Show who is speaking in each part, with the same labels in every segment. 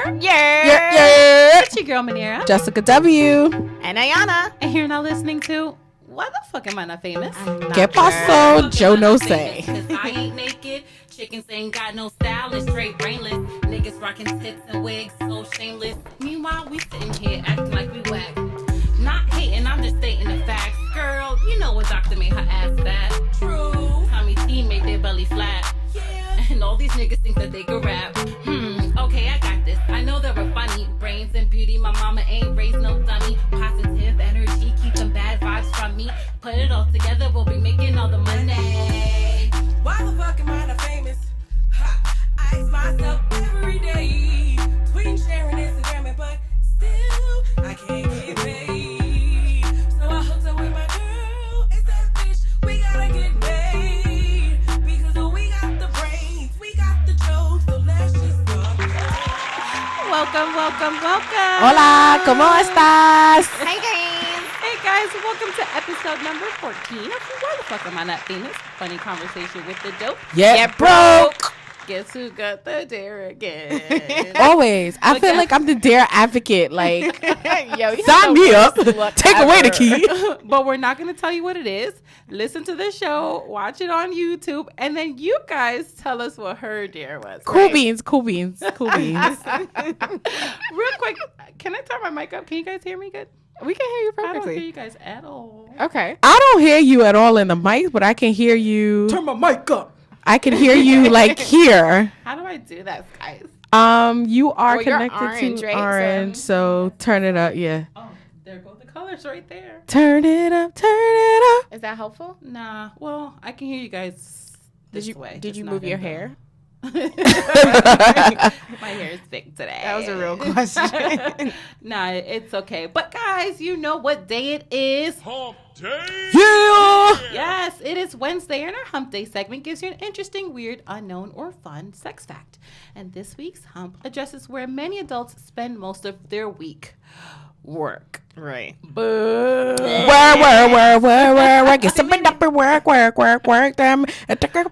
Speaker 1: It's your girl Manera,
Speaker 2: Jessica W,
Speaker 3: and Ayana.
Speaker 1: And you're now listening to Why the Fuck Am I Not Famous?
Speaker 2: ¿Qué pasó? Yo no sé.
Speaker 4: Cause I ain't naked, chickens ain't got no style, and straight brainless. Niggas rocking tits and wigs, so shameless. Meanwhile, we sitting here acting like we whack. Not hating, I'm just stating the facts. Girl, you know what doctor made her ass fat. True. Tommy T made their belly flat. Yeah. And all these niggas think that they can rap. Okay, I got this. I know they were funny. Brains and beauty, my mama ain't raised no dummy. Positive energy, keep them bad vibes from me. Put it all together, we'll be making all the money.
Speaker 5: Why the fuck am I not famous? Ha, I ask myself every day. Tweeting, sharing, Instagramming, but still I can't get paid. So I hooked up with my girl. It's that bitch. We gotta get paid because we got the brains, we got the jokes. So let's just talk.
Speaker 1: Welcome.
Speaker 2: Hola, ¿cómo estás?
Speaker 3: Hey, guys.
Speaker 1: Hey guys, welcome to episode number 14 of Why the Fuck Am I Not Famous? Funny conversation with the dope.
Speaker 2: Yeah, broke.
Speaker 1: Guess who got the dare again?
Speaker 2: Always. I feel like I'm the dare advocate. Like,
Speaker 3: Yo,
Speaker 2: sign me up. Take away the key.
Speaker 1: But we're not going to tell you what it is. Listen to the show, watch it on YouTube, and then you guys tell us what her dare was.
Speaker 2: Cool beans.
Speaker 1: Real quick, can I turn my mic up? Can you guys hear me good?
Speaker 3: We can hear you
Speaker 1: I don't
Speaker 3: perfectly.
Speaker 1: hear you guys at all.
Speaker 3: Okay.
Speaker 2: I don't hear you at all in the mic, but I can hear you.
Speaker 6: Turn my mic up.
Speaker 2: I can hear you like here.
Speaker 1: How do I do that, guys?
Speaker 2: You are
Speaker 3: Well, you're
Speaker 2: connected
Speaker 3: orange,
Speaker 2: to
Speaker 3: right?
Speaker 2: orange, so turn it up. Yeah.
Speaker 1: Oh, there go the colors right there.
Speaker 2: Turn it up.
Speaker 3: Is that helpful?
Speaker 1: Nah, well, I can hear you guys this way.
Speaker 3: Did
Speaker 1: just
Speaker 3: you
Speaker 1: not
Speaker 3: move your
Speaker 1: in the-
Speaker 3: hair?
Speaker 1: My hair is thick today.
Speaker 3: That was a real question.
Speaker 1: Nah, it's okay. But guys, you know what day it is.
Speaker 6: Hump day.
Speaker 2: Yeah.
Speaker 1: Yes, it is Wednesday, and our Hump Day segment gives you an interesting, weird, unknown, or fun sex fact. And this week's Hump addresses where many adults spend most of their week. Work.
Speaker 3: Right.
Speaker 2: Work. Get some up and work. Them.
Speaker 1: That's another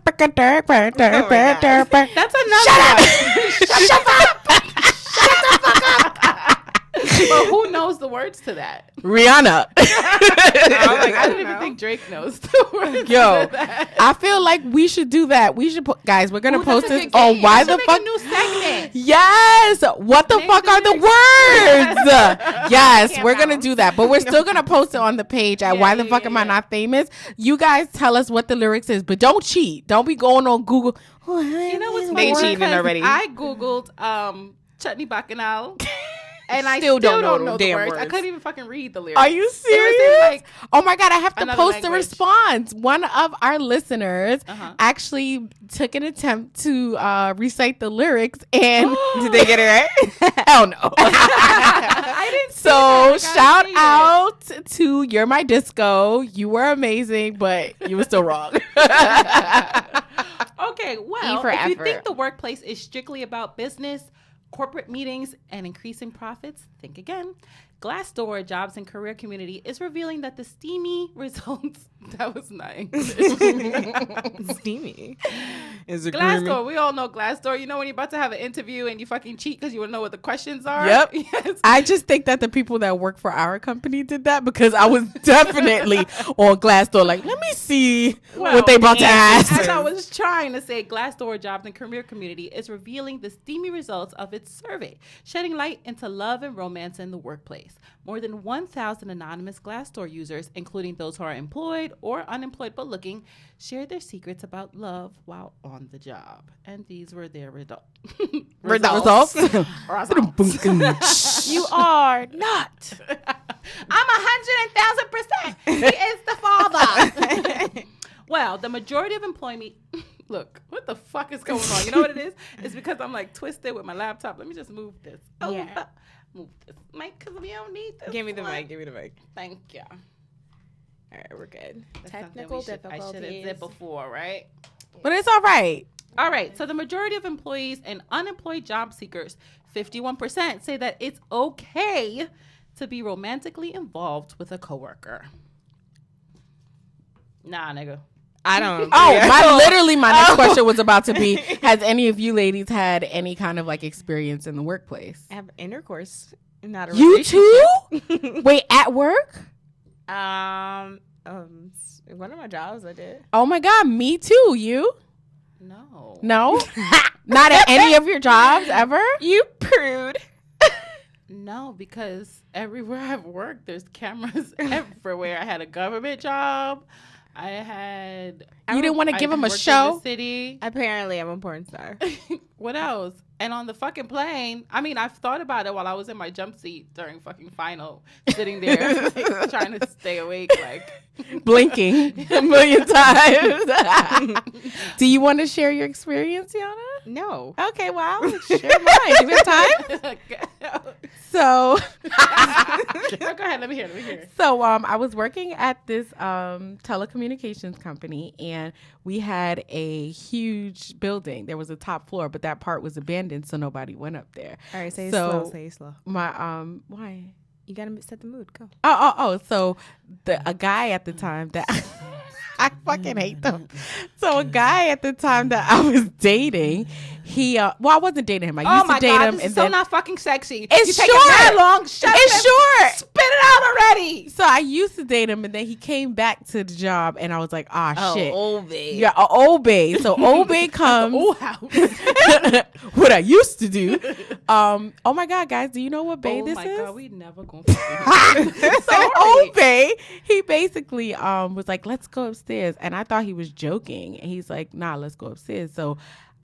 Speaker 1: But who knows the words to that?
Speaker 2: Rihanna.
Speaker 1: I didn't even think Drake knows the words
Speaker 2: Yo,
Speaker 1: to that.
Speaker 2: I feel like we should do that. We should put, guys, we're going to
Speaker 1: Ooh,
Speaker 2: post
Speaker 1: that's a
Speaker 2: this
Speaker 1: good
Speaker 2: on
Speaker 1: game.
Speaker 2: Why
Speaker 1: We
Speaker 2: the
Speaker 1: should make
Speaker 2: Fuck.
Speaker 1: a new segment.
Speaker 2: Yes. What the
Speaker 1: Name
Speaker 2: fuck
Speaker 1: the
Speaker 2: are the
Speaker 1: lyrics.
Speaker 2: words? Yes,
Speaker 3: Can't
Speaker 2: we're going to
Speaker 3: bounce.
Speaker 2: do that. But we're still going to post it on the page at Why the Fuck Am I Not Famous? You guys tell us what the lyrics is, but don't cheat. Don't be going on Google.
Speaker 1: You know what's
Speaker 3: They
Speaker 1: funny?
Speaker 3: cheating
Speaker 1: Because
Speaker 3: already.
Speaker 1: I Googled chutney bacchanal. And I
Speaker 3: Still
Speaker 1: still
Speaker 3: don't
Speaker 1: don't
Speaker 3: know
Speaker 1: know
Speaker 3: the
Speaker 1: the
Speaker 3: damn
Speaker 1: words. I
Speaker 3: words.
Speaker 1: couldn't even fucking read the lyrics.
Speaker 2: Are you
Speaker 1: It was
Speaker 2: serious?
Speaker 1: like
Speaker 2: Oh my God, I have to
Speaker 1: another
Speaker 2: post a
Speaker 1: language.
Speaker 2: response. One of our listeners
Speaker 1: Uh-huh.
Speaker 2: actually took an attempt to recite the lyrics, and
Speaker 3: Did they get it right?
Speaker 2: hell no.
Speaker 1: I didn't see
Speaker 2: So
Speaker 1: that. I gotta
Speaker 2: shout
Speaker 1: see it.
Speaker 2: out to You're My Disco. You were amazing, but you were still wrong.
Speaker 1: Okay, well,
Speaker 3: for
Speaker 1: if you
Speaker 3: effort.
Speaker 1: think the workplace is strictly about business, corporate meetings, and increasing profits, think again. Glassdoor Jobs and Career Community is revealing that the steamy results... That was not English.
Speaker 3: Steamy. Is it
Speaker 1: Glassdoor, we all know Glassdoor. You know when you're about to have an interview and you fucking cheat because you want to know what the questions are?
Speaker 2: Yep.
Speaker 1: Yes.
Speaker 2: I just think that the people that work for our company did that because I was definitely on Glassdoor. Like, let me see what they about to ask.
Speaker 1: As I was trying to say, Glassdoor Jobs and Career Community is revealing the steamy results of its survey, shedding light into love and romance in the workplace. More than 1,000 anonymous Glassdoor users, including those who are employed or unemployed but looking, shared their secrets about love while on the job. And these were their results.
Speaker 2: Results.
Speaker 3: You are not.
Speaker 1: I'm 100,000%. He is the father. Well, the majority of employment... Look, what the fuck is going on? You know what it is? It's because I'm like twisted with my laptop. Let me just move this. Oh,
Speaker 3: Yeah.
Speaker 1: Move this mic because we don't need this.
Speaker 3: Give me the
Speaker 1: one.
Speaker 3: mic. Give me the mic.
Speaker 1: Thank you.
Speaker 3: All right, we're good.
Speaker 1: That's
Speaker 3: Technical
Speaker 1: something I should have
Speaker 3: difficulties.
Speaker 1: said before, right?
Speaker 2: But it's all right.
Speaker 1: All right. So the majority of employees and unemployed job seekers, 51%, say that it's okay to be romantically involved with a coworker. Nah, nigga.
Speaker 3: I don't.
Speaker 2: Literally, my next question was about to be: has any of you ladies had any kind of like experience in the workplace?
Speaker 3: I have intercourse, not a
Speaker 2: You
Speaker 3: relationship.
Speaker 2: too? Wait, at work?
Speaker 3: One of my jobs I did.
Speaker 2: Oh my God, me too. You?
Speaker 1: No.
Speaker 2: No? Not at any of your jobs ever?
Speaker 3: You prude.
Speaker 1: No, because everywhere I've worked, there's cameras everywhere. I had a government job. You
Speaker 2: didn't want to give him a
Speaker 1: worked in
Speaker 2: show?
Speaker 1: the city.
Speaker 3: Apparently, I'm a porn star.
Speaker 1: What else? And on the fucking plane, I mean, I've thought about it while I was in my jump seat during fucking final, sitting there trying to stay awake, like
Speaker 2: Blinking a million times. Do you want to share your experience, Yana?
Speaker 3: No.
Speaker 2: Okay, well, I'll share mine. Do we have time? So,
Speaker 1: Go ahead. Let me hear.
Speaker 2: So I was working at this telecommunications company, and we had a huge building. There was a top floor, but that part was abandoned, so nobody went up there.
Speaker 3: All right, say it
Speaker 2: So,
Speaker 3: slow. Say it slow.
Speaker 2: My why?
Speaker 3: You gotta set the mood. Go.
Speaker 2: Oh. So a guy at the time that I fucking hate them. So a guy at the time that I was dating, he I wasn't dating him. I used to date him,
Speaker 1: this
Speaker 2: and
Speaker 1: is so
Speaker 2: then
Speaker 1: not fucking sexy.
Speaker 2: It's
Speaker 1: you take
Speaker 2: short.
Speaker 1: it that long. Shut up.
Speaker 2: It's short.
Speaker 1: Spit it out already.
Speaker 2: So I used to date him, and then he came back to the job, and I was like, shit.
Speaker 3: Old babe.
Speaker 2: Yeah, old babe. So old babe comes.
Speaker 1: Oh, house.
Speaker 2: What I used to do. Oh my God, guys, do you know what babe this
Speaker 1: Oh my
Speaker 2: is?
Speaker 1: God, we never gonna.
Speaker 2: So old babe, he basically was like, let's go upstairs, and I thought he was joking, and he's like, nah, let's go upstairs. So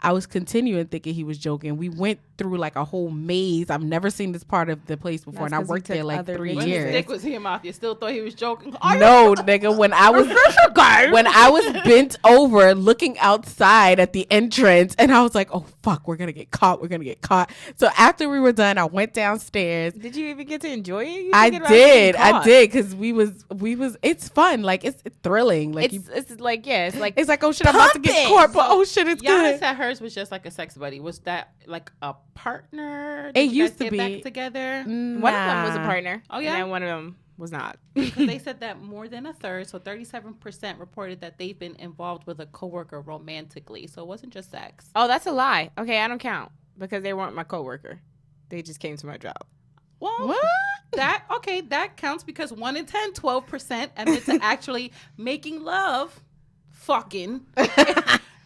Speaker 2: I was continuing thinking he was joking. We went through like a whole maze. I've never seen this part of the place before, and I worked there like 3
Speaker 1: When his
Speaker 2: years.
Speaker 1: dick was in your mouth, you still thought he was joking.
Speaker 2: No, nigga. When I was bent over looking outside at the entrance, and I was like, "Oh fuck, we're gonna get caught. We're gonna get caught." So after we were done, I went downstairs.
Speaker 3: Did you even get to enjoy it?
Speaker 2: I did, because we was. It's fun. Like it's thrilling. Like
Speaker 3: It's like
Speaker 2: it's like, oh shit, I'm about to get caught, but oh shit, it's
Speaker 1: Yana
Speaker 2: good.
Speaker 1: said hers was just like a sex buddy. Was that like a partner?
Speaker 2: It
Speaker 1: Did you
Speaker 2: used
Speaker 1: guys
Speaker 2: to
Speaker 1: get
Speaker 2: be.
Speaker 1: back together.
Speaker 3: One of them was a partner.
Speaker 1: Oh, yeah?
Speaker 3: And then one of them was not.
Speaker 1: Because they said that more than a third, so 37% reported that they've been involved with a coworker romantically. So it wasn't just sex.
Speaker 3: Oh, that's a lie. Okay, I don't count because they weren't my coworker. They just came to my job.
Speaker 1: Well,
Speaker 2: What?
Speaker 1: that counts because 1 in 10, 12% admit to actually making love, fucking.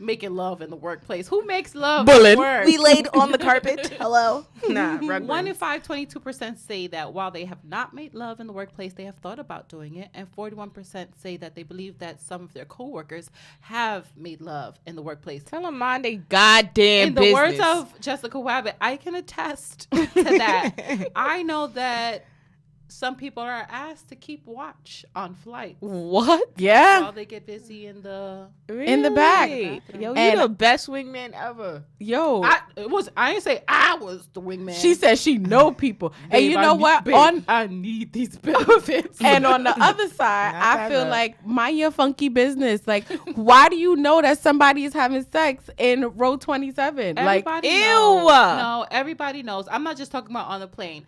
Speaker 1: Making love in the workplace. Who makes love at work?
Speaker 3: We laid on the carpet. Hello? Nah,
Speaker 1: 1 in 5, 22% say that while they have not made love in the workplace, they have thought about doing it. And 41% say that they believe that some of their coworkers have made love in the workplace.
Speaker 3: Tell them mind they goddamn
Speaker 1: In the
Speaker 3: business.
Speaker 1: words of Jessica Wabbit, I can attest to that. I know that some people are asked to keep watch on flights
Speaker 3: What?
Speaker 2: Yeah.
Speaker 1: while they get busy in the
Speaker 2: In the back.
Speaker 3: Really? Yo,
Speaker 2: And-
Speaker 3: you the best wingman ever.
Speaker 2: Yo.
Speaker 1: I didn't say I was the wingman.
Speaker 2: She said she know people. And
Speaker 1: Babe,
Speaker 2: you know what?
Speaker 1: I need these benefits.
Speaker 2: And on the other side,
Speaker 3: Not
Speaker 2: I
Speaker 3: that
Speaker 2: feel
Speaker 3: bad.
Speaker 2: like mind your funky business. Like, why do you know that somebody is having sex in row 27? Like,
Speaker 1: everybody
Speaker 3: ew.
Speaker 1: knows. No, everybody knows. I'm not just talking about on the plane.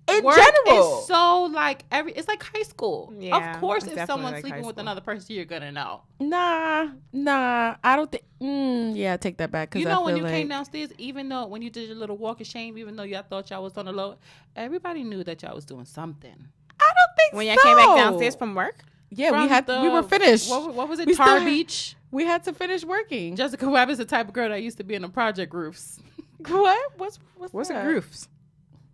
Speaker 3: In
Speaker 1: Work
Speaker 3: general.
Speaker 1: is so like it's like high school.
Speaker 3: Yeah,
Speaker 1: of course,
Speaker 3: it's
Speaker 1: if
Speaker 3: definitely
Speaker 1: someone's
Speaker 3: like
Speaker 1: sleeping
Speaker 3: high
Speaker 1: with
Speaker 3: school.
Speaker 1: another person, you're gonna know.
Speaker 2: nah. I don't think. Yeah, take that back. Cause
Speaker 1: You know,
Speaker 2: I
Speaker 1: when
Speaker 2: feel
Speaker 1: you
Speaker 2: like,
Speaker 1: came downstairs, even though when you did your little walk of shame, even though y'all thought y'all was on the low, everybody knew that y'all was doing something.
Speaker 2: I don't think
Speaker 3: When
Speaker 2: so.
Speaker 3: y'all came back downstairs from work?
Speaker 2: Yeah,
Speaker 1: From
Speaker 2: we were finished.
Speaker 1: What was it?
Speaker 2: We
Speaker 1: Tar
Speaker 2: still-
Speaker 1: Beach.
Speaker 2: We had to finish working.
Speaker 1: Jessica Webb is the type of girl that used to be in the project roofs.
Speaker 2: What? What's
Speaker 3: a
Speaker 2: that?
Speaker 3: roofs?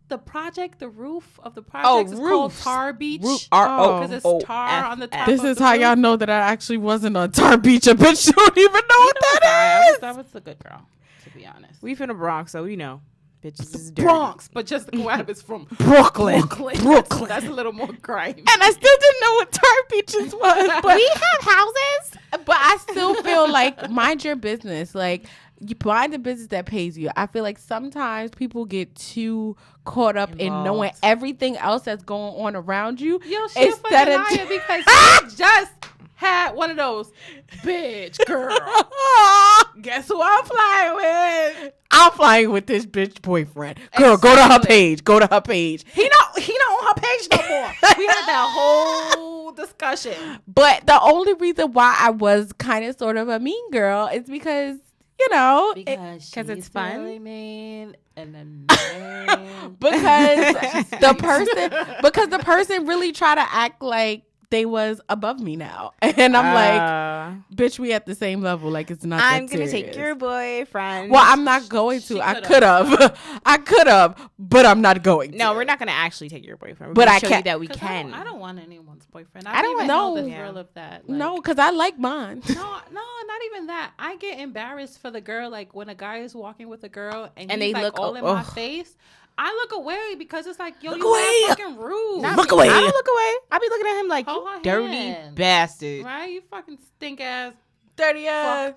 Speaker 1: The roof of the project is called
Speaker 3: roofs.
Speaker 1: Tar Beach.
Speaker 2: R-O-O-F.
Speaker 1: Because it's tar on the top.
Speaker 2: This
Speaker 1: of
Speaker 2: is
Speaker 1: the
Speaker 2: how
Speaker 1: roof.
Speaker 2: y'all know that I actually wasn't on Tar Beach. I bet you don't even know what that is.
Speaker 1: That was a good girl, to be honest.
Speaker 3: We from the Bronx, so we know. Bitches is dirty.
Speaker 1: Bronx, but Jessica Webb is from
Speaker 2: Brooklyn.
Speaker 1: That's a little more grimy.
Speaker 2: And I still didn't know what Tar Beaches was. But we have houses. But I still feel like mind your business. Like, you mind the business that pays you. I feel like sometimes people get too caught up in
Speaker 3: Involved.
Speaker 2: knowing everything else that's going on around you.
Speaker 1: Yo, she a fucking liar because she just had one of those bitch girl. Guess who I'm flying with?
Speaker 2: I'm flying with this bitch boyfriend. Girl, go to her
Speaker 1: Exactly.
Speaker 2: page. Go to her page.
Speaker 1: He not on her page no more. We had that whole discussion.
Speaker 2: But the only reason why I was kind of sort of a mean girl is because, you know,
Speaker 1: Because
Speaker 3: it's fun?
Speaker 1: really mean and then
Speaker 2: because the person really tried to act like they was above me now. And I'm like, bitch, we at the same level. Like, it's not
Speaker 3: I'm
Speaker 2: that
Speaker 3: going to
Speaker 2: serious.
Speaker 3: take your boyfriend.
Speaker 2: Well, I'm not going to. I could have, but I'm not going to.
Speaker 3: No, we're not going to actually take your boyfriend. We're
Speaker 2: But
Speaker 3: gonna
Speaker 2: I
Speaker 3: show
Speaker 2: can.
Speaker 3: you that we
Speaker 1: 'Cause
Speaker 3: can.
Speaker 1: I don't want anyone's boyfriend.
Speaker 3: I don't
Speaker 1: even
Speaker 2: know.
Speaker 1: know the
Speaker 3: Yeah.
Speaker 1: thrill of that.
Speaker 2: No, because I like mine.
Speaker 1: No, not even that. I get embarrassed for the girl. Like when a guy is walking with a girl and
Speaker 3: And
Speaker 1: he's
Speaker 3: they
Speaker 1: like
Speaker 3: look
Speaker 1: all in my face, I look away because it's like, yo,
Speaker 2: Look
Speaker 1: you
Speaker 2: away.
Speaker 1: are fucking rude.
Speaker 3: Not
Speaker 2: Look
Speaker 3: me.
Speaker 2: away.
Speaker 3: I don't look away. I be looking at him like,
Speaker 1: Hold
Speaker 3: you
Speaker 1: her
Speaker 3: dirty
Speaker 1: hand.
Speaker 3: bastard.
Speaker 1: Right? You fucking stink ass.
Speaker 2: Dirty ass.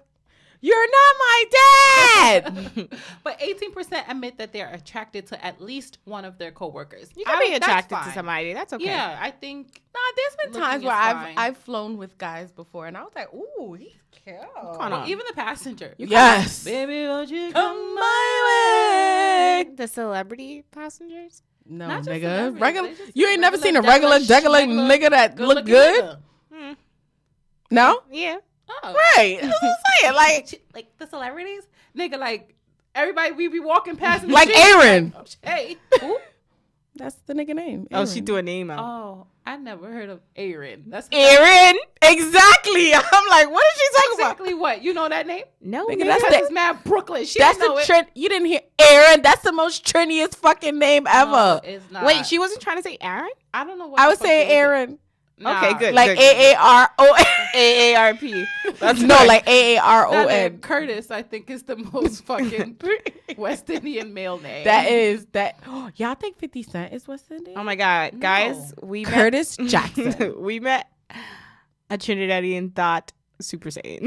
Speaker 2: You're not my dad.
Speaker 1: But 18% admit that they're attracted to at least one of their coworkers.
Speaker 3: You can be
Speaker 1: that's
Speaker 3: attracted to
Speaker 1: fine.
Speaker 3: somebody. That's okay.
Speaker 1: Yeah, I think.
Speaker 2: Nah, there's been
Speaker 1: Looking
Speaker 2: times
Speaker 1: is
Speaker 2: where
Speaker 1: fine.
Speaker 2: I've flown with guys before, and I was like, ooh, he's cute.
Speaker 3: Hold on.
Speaker 1: Even the passenger.
Speaker 2: Yes.
Speaker 1: Baby, won't you
Speaker 2: Come my way.
Speaker 3: The celebrity passengers?
Speaker 2: No,
Speaker 1: Not just
Speaker 2: nigga.
Speaker 1: celebrities,
Speaker 2: Regular.
Speaker 1: they just
Speaker 2: You ain't never seen a
Speaker 1: regular,
Speaker 2: regular nigga that look good?
Speaker 1: nigga.
Speaker 2: No?
Speaker 3: Yeah.
Speaker 1: Oh.
Speaker 2: Right. That's what I'm saying.
Speaker 1: Like the celebrities? Nigga, like everybody we be walking past in the
Speaker 2: Like
Speaker 1: street,
Speaker 2: Aaron.
Speaker 1: like, hey. Who?
Speaker 2: That's the nigga name.
Speaker 3: Oh, she
Speaker 2: Aaron.
Speaker 3: threw a name out.
Speaker 1: Oh, I never heard of Aaron. That's
Speaker 2: Aaron. Exactly. I'm like, what is she talking about?
Speaker 1: exactly what? You know that name?
Speaker 3: No,
Speaker 2: Nigga,
Speaker 3: man.
Speaker 2: that's
Speaker 1: Because
Speaker 2: the-
Speaker 1: it's mad Brooklyn. She
Speaker 2: That's
Speaker 1: don't know
Speaker 2: the
Speaker 1: it.
Speaker 2: trend. You didn't hear Aaron. That's the most trendiest fucking name ever.
Speaker 1: No, it's not.
Speaker 3: Wait, she wasn't trying to say Aaron?
Speaker 1: I don't know what
Speaker 2: I
Speaker 1: the
Speaker 2: was
Speaker 1: fuck
Speaker 2: saying
Speaker 1: she was
Speaker 2: Aaron.
Speaker 1: Nah.
Speaker 3: Okay, good.
Speaker 2: Like AARON.
Speaker 3: AARP. That's
Speaker 2: No,
Speaker 3: right.
Speaker 2: like
Speaker 1: That name,
Speaker 2: AARON.
Speaker 1: Curtis, I think, is the most fucking West Indian male name.
Speaker 2: That is that. Y'all think 50 Cent is West Indian?
Speaker 3: Oh my God, guys, we
Speaker 2: Curtis
Speaker 3: met,
Speaker 2: Jackson.
Speaker 3: we met a Trinidadian thought Super Saiyan.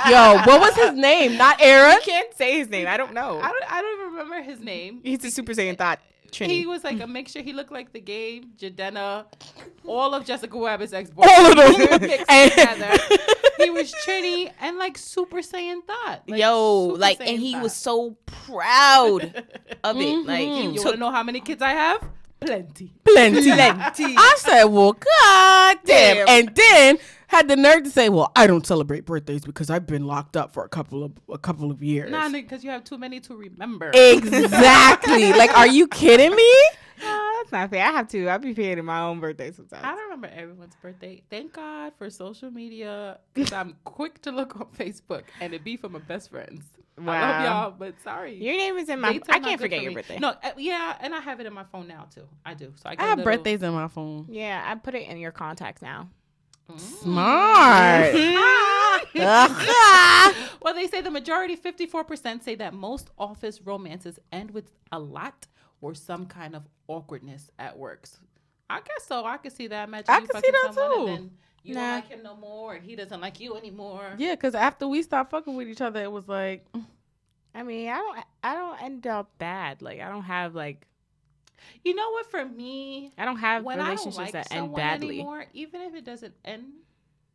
Speaker 2: Yo, what was his name? Not Aaron.
Speaker 3: I can't say his name. I don't know.
Speaker 1: I don't even remember his name.
Speaker 3: He's a Super Saiyan thought Trini.
Speaker 1: He was like a mixture. He looked like the game, Jadena, all of Jessica Rabbit's ex-boyfriend.
Speaker 2: All of them.
Speaker 1: Mixed
Speaker 2: And-
Speaker 1: together. He was Trini and like Super Saiyan thought. Like,
Speaker 3: Yo,
Speaker 1: Super
Speaker 3: like,
Speaker 1: Saiyan
Speaker 3: and he
Speaker 1: thought.
Speaker 3: was so proud of it.
Speaker 2: Mhm.
Speaker 3: Like,
Speaker 1: You
Speaker 3: he
Speaker 1: want to
Speaker 3: took
Speaker 1: know how many kids I have? Plenty.
Speaker 2: Plenty. I said, well, god damn.
Speaker 3: Damn.
Speaker 2: And then had the nerve to say, well, I don't celebrate birthdays because I've been locked up for a couple of years.
Speaker 1: Nah, because you have too many to remember.
Speaker 2: Exactly. Like, are you kidding me?
Speaker 3: that's not fair. I have to. I'll be paying my own birthday sometimes.
Speaker 1: I don't remember everyone's birthday. Thank God for social media, because I'm quick to look on Facebook and it be for my best friends. I love
Speaker 3: Wow.
Speaker 1: y'all, but sorry.
Speaker 3: Your name is in my.
Speaker 1: Dates are
Speaker 3: I
Speaker 1: not
Speaker 3: can't
Speaker 1: good
Speaker 3: forget
Speaker 1: for
Speaker 3: your
Speaker 1: me.
Speaker 3: birthday.
Speaker 1: No, yeah, and I have it in my phone now too. I do. So I, get
Speaker 2: I
Speaker 1: a
Speaker 2: have
Speaker 1: little-
Speaker 2: birthdays on my phone.
Speaker 3: Yeah, I put it in your contacts now.
Speaker 2: Smart.
Speaker 1: Well, they say the majority, 54%, say that most office romances end with a lot or some kind of awkwardness at work. I guess so. I could see that. Imagine
Speaker 2: I
Speaker 1: you
Speaker 2: could see
Speaker 1: fucking
Speaker 2: that
Speaker 1: someone
Speaker 2: too.
Speaker 1: and then you
Speaker 3: Nah.
Speaker 1: don't like him no more, and he doesn't like you anymore.
Speaker 2: Yeah, because after we stopped fucking with each other, it was like,
Speaker 3: I mean, I don't end up bad. Like, I don't have like,
Speaker 1: You know what? For me,
Speaker 3: I don't have
Speaker 1: when I don't
Speaker 3: relationships
Speaker 1: like
Speaker 3: that end
Speaker 1: someone
Speaker 3: badly.
Speaker 1: anymore, even if it doesn't end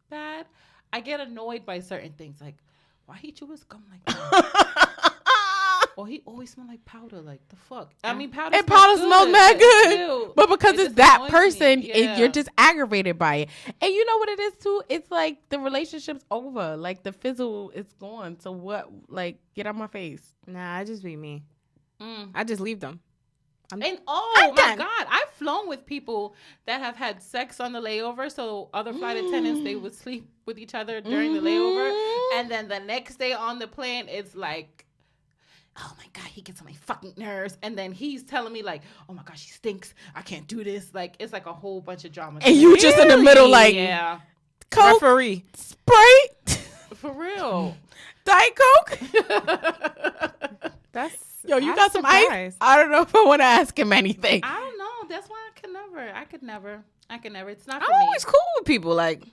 Speaker 1: bad, I get annoyed by certain things. Like, why he chew his gum like that? Or he always smell like powder. Like, the fuck? I mean, powder.
Speaker 2: and powder smells mad
Speaker 1: but
Speaker 2: good.
Speaker 1: still,
Speaker 2: But because
Speaker 1: it
Speaker 2: it's
Speaker 1: just
Speaker 2: that
Speaker 1: annoys
Speaker 2: person,
Speaker 1: me. Yeah.
Speaker 2: you're just aggravated by it. And you know what it is too? It's like the relationship's over. Like the fizzle is gone. So what? Like, get out my face.
Speaker 3: Nah, I just be me.
Speaker 1: Mm.
Speaker 3: I just leave them.
Speaker 1: And oh
Speaker 3: I'm
Speaker 1: my
Speaker 3: done.
Speaker 1: God, I've flown with people that have had sex on the layover. So other flight attendants, they would sleep with each other during the layover, and then the next day on the plane, it's like, oh my God, he gets on my fucking nerves. And then he's telling me like, oh my God, she stinks. I can't do this. Like, it's like a whole bunch of drama.
Speaker 2: And you just in the middle, like,
Speaker 1: yeah,
Speaker 2: Coke,
Speaker 3: Referee.
Speaker 2: Sprite,
Speaker 1: for real.
Speaker 2: Diet Coke.
Speaker 3: That's
Speaker 2: Yo, you
Speaker 3: I'm
Speaker 2: got some ice?
Speaker 3: surprised.
Speaker 2: I don't know if I want to ask him anything.
Speaker 1: I don't know. That's why I could never. It's not
Speaker 3: I'm
Speaker 1: for me.
Speaker 3: always cool with people. Like,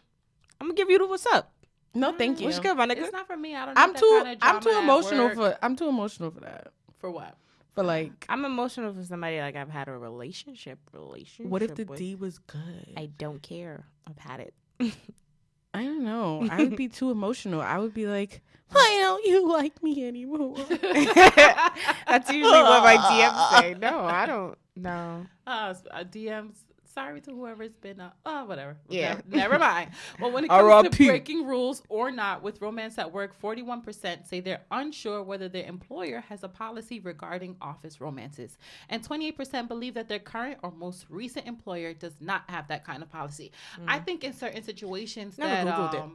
Speaker 3: I'm gonna give you the what's up.
Speaker 2: No, thank you.
Speaker 3: What's good, my nigga?
Speaker 1: It's not for me. I don't.
Speaker 2: I'm
Speaker 1: need
Speaker 2: too.
Speaker 1: That kind of
Speaker 2: I'm too
Speaker 1: drama at
Speaker 2: emotional
Speaker 1: work.
Speaker 2: for. I'm too emotional for that.
Speaker 1: For what?
Speaker 2: For like,
Speaker 3: I'm emotional for somebody like I've had a relationship.
Speaker 2: what if the
Speaker 3: with.
Speaker 2: D was good?
Speaker 3: I don't care. I've had it.
Speaker 2: I don't know. I would be too emotional. I would be like, why don't you like me anymore?
Speaker 3: That's usually what my DMs say. No, I don't. No.
Speaker 1: DMs. Sorry to whoever's been, whatever.
Speaker 3: Yeah.
Speaker 1: Never mind. Well, when it comes to
Speaker 3: R.I.P.
Speaker 1: breaking rules or not with romance at work, 41% say they're unsure whether their employer has a policy regarding office romances. And 28% believe that their current or most recent employer does not have that kind of policy. I think in certain situations
Speaker 3: Never Googled it.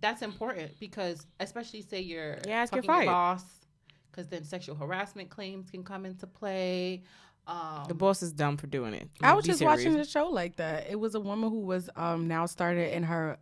Speaker 1: that's important because especially say you're
Speaker 3: Yes,
Speaker 1: talking
Speaker 3: get fired.
Speaker 1: your boss, because then sexual harassment claims can come into play.
Speaker 3: The boss is dumb for doing it.
Speaker 2: I was
Speaker 3: Be
Speaker 2: just
Speaker 3: serious.
Speaker 2: watching a show like that. It was a woman who was now started in her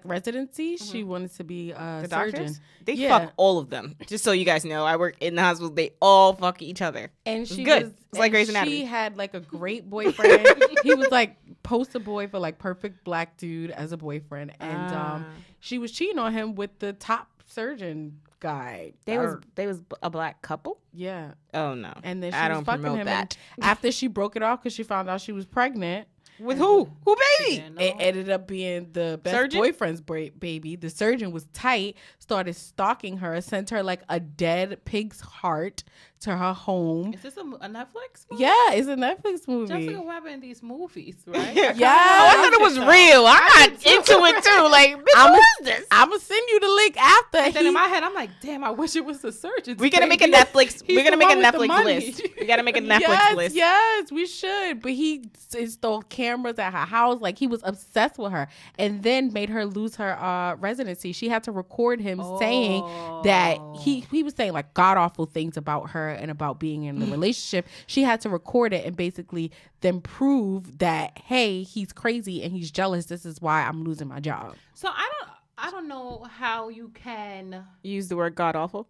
Speaker 2: residency. She wanted to be a
Speaker 3: The
Speaker 2: surgeon.
Speaker 3: doctors? They
Speaker 2: Yeah.
Speaker 3: fuck all of them. Just so you guys know, I work in the hospital. They all fuck each other.
Speaker 2: And she
Speaker 3: good.
Speaker 2: was,
Speaker 3: It's like
Speaker 2: and
Speaker 3: Grey's Anatomy.
Speaker 2: She had like a great boyfriend. He was like poster boy for like perfect black dude as a boyfriend, and she was cheating on him with the top surgeon guy.
Speaker 3: They was a black couple.
Speaker 2: Yeah.
Speaker 3: Oh no.
Speaker 2: And then she
Speaker 3: I
Speaker 2: was
Speaker 3: don't
Speaker 2: fucking
Speaker 3: promote
Speaker 2: him.
Speaker 3: that.
Speaker 2: And after she broke it off because she found out she was pregnant,
Speaker 3: With who? Who baby?
Speaker 1: Yeah, no.
Speaker 2: it ended up being the best
Speaker 3: Surgeon?
Speaker 2: boyfriend's baby. The surgeon was tight, started stalking her, sent her like a dead pig's heart to her home.
Speaker 1: Is this a Netflix movie?
Speaker 2: Yeah, it's a Netflix movie.
Speaker 1: Jessica Webb in these movies, right?
Speaker 2: Yeah.
Speaker 3: Oh, I thought it was real. I got into it too. Like, bitch,
Speaker 2: I'm
Speaker 3: what is this?
Speaker 2: gonna send you the link after.
Speaker 1: And then in my head, I'm like, damn, I wish it was the surgeon.
Speaker 3: We're gonna make a Netflix. We're gonna make a Netflix list. We gotta make a Netflix
Speaker 2: yes,
Speaker 3: list.
Speaker 2: Yes, we should. But he installed cameras at her house. Like he was obsessed with her, and then made her lose her residency. She had to record him saying that he was saying like god awful things about her and about being in the relationship. She had to record it and basically then prove that hey, he's crazy and he's jealous. This is why I'm losing my job.
Speaker 1: So I don't know how you can.
Speaker 3: Use the word god awful.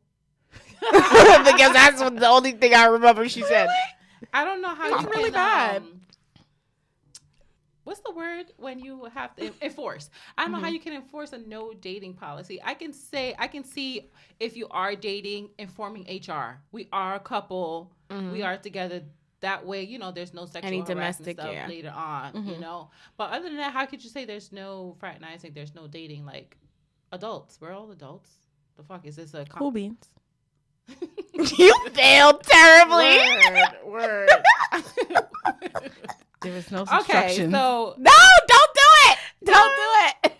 Speaker 3: Because that's the only thing I remember she said.
Speaker 1: I don't know how
Speaker 2: It's
Speaker 1: you
Speaker 2: really
Speaker 1: can,
Speaker 2: bad.
Speaker 1: What's the word when you have to enforce? I don't know how you can enforce a no dating policy. I can see if you are dating, informing HR. We are a couple. We are together. That way, there's no sexual
Speaker 3: Any
Speaker 1: harassment
Speaker 3: domestic,
Speaker 1: stuff
Speaker 3: yeah.
Speaker 1: later on, But other than that, how could you say there's no fraternizing, there's no dating? Like, adults. We're all adults. The fuck? Is this a...
Speaker 2: Cool beans.
Speaker 3: You failed terribly.
Speaker 1: Word.
Speaker 2: There was no
Speaker 1: Okay,
Speaker 2: instructions.
Speaker 1: so...
Speaker 3: No, don't do it. Don't do it.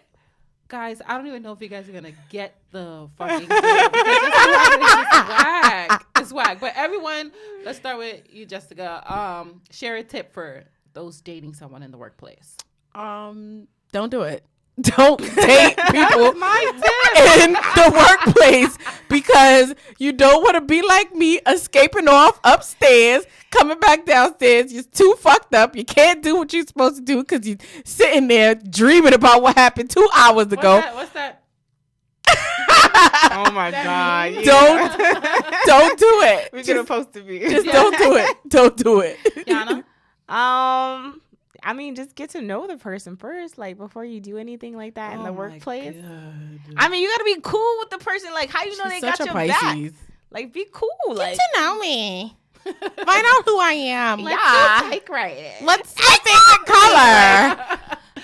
Speaker 1: Guys, I don't even know if you guys are gonna get the fucking thing, because it's whack. It's whack. But everyone, let's start with you, Jessica. Share a tip for those dating someone in the workplace.
Speaker 2: Don't do it. Don't date people in
Speaker 1: My
Speaker 2: the workplace because you don't want to be like me, escaping off upstairs, coming back downstairs. You're too fucked up. You can't do what you're supposed to do because you're sitting there dreaming about what happened 2 hours ago.
Speaker 1: What's that?
Speaker 3: Oh my god. Yeah.
Speaker 2: Don't do it.
Speaker 3: We're gonna post to be.
Speaker 2: Just don't do it. Don't do it.
Speaker 1: Yana?
Speaker 3: I mean, just get to know the person first, like before you do anything like that in the workplace. I mean, you gotta be cool with the person. Like, how you know they got
Speaker 2: Such
Speaker 3: your
Speaker 2: a Pisces.
Speaker 3: back? Like, be cool. Like,
Speaker 2: to know me. Find out who I am.
Speaker 3: yeah.
Speaker 2: Let's see favorite color.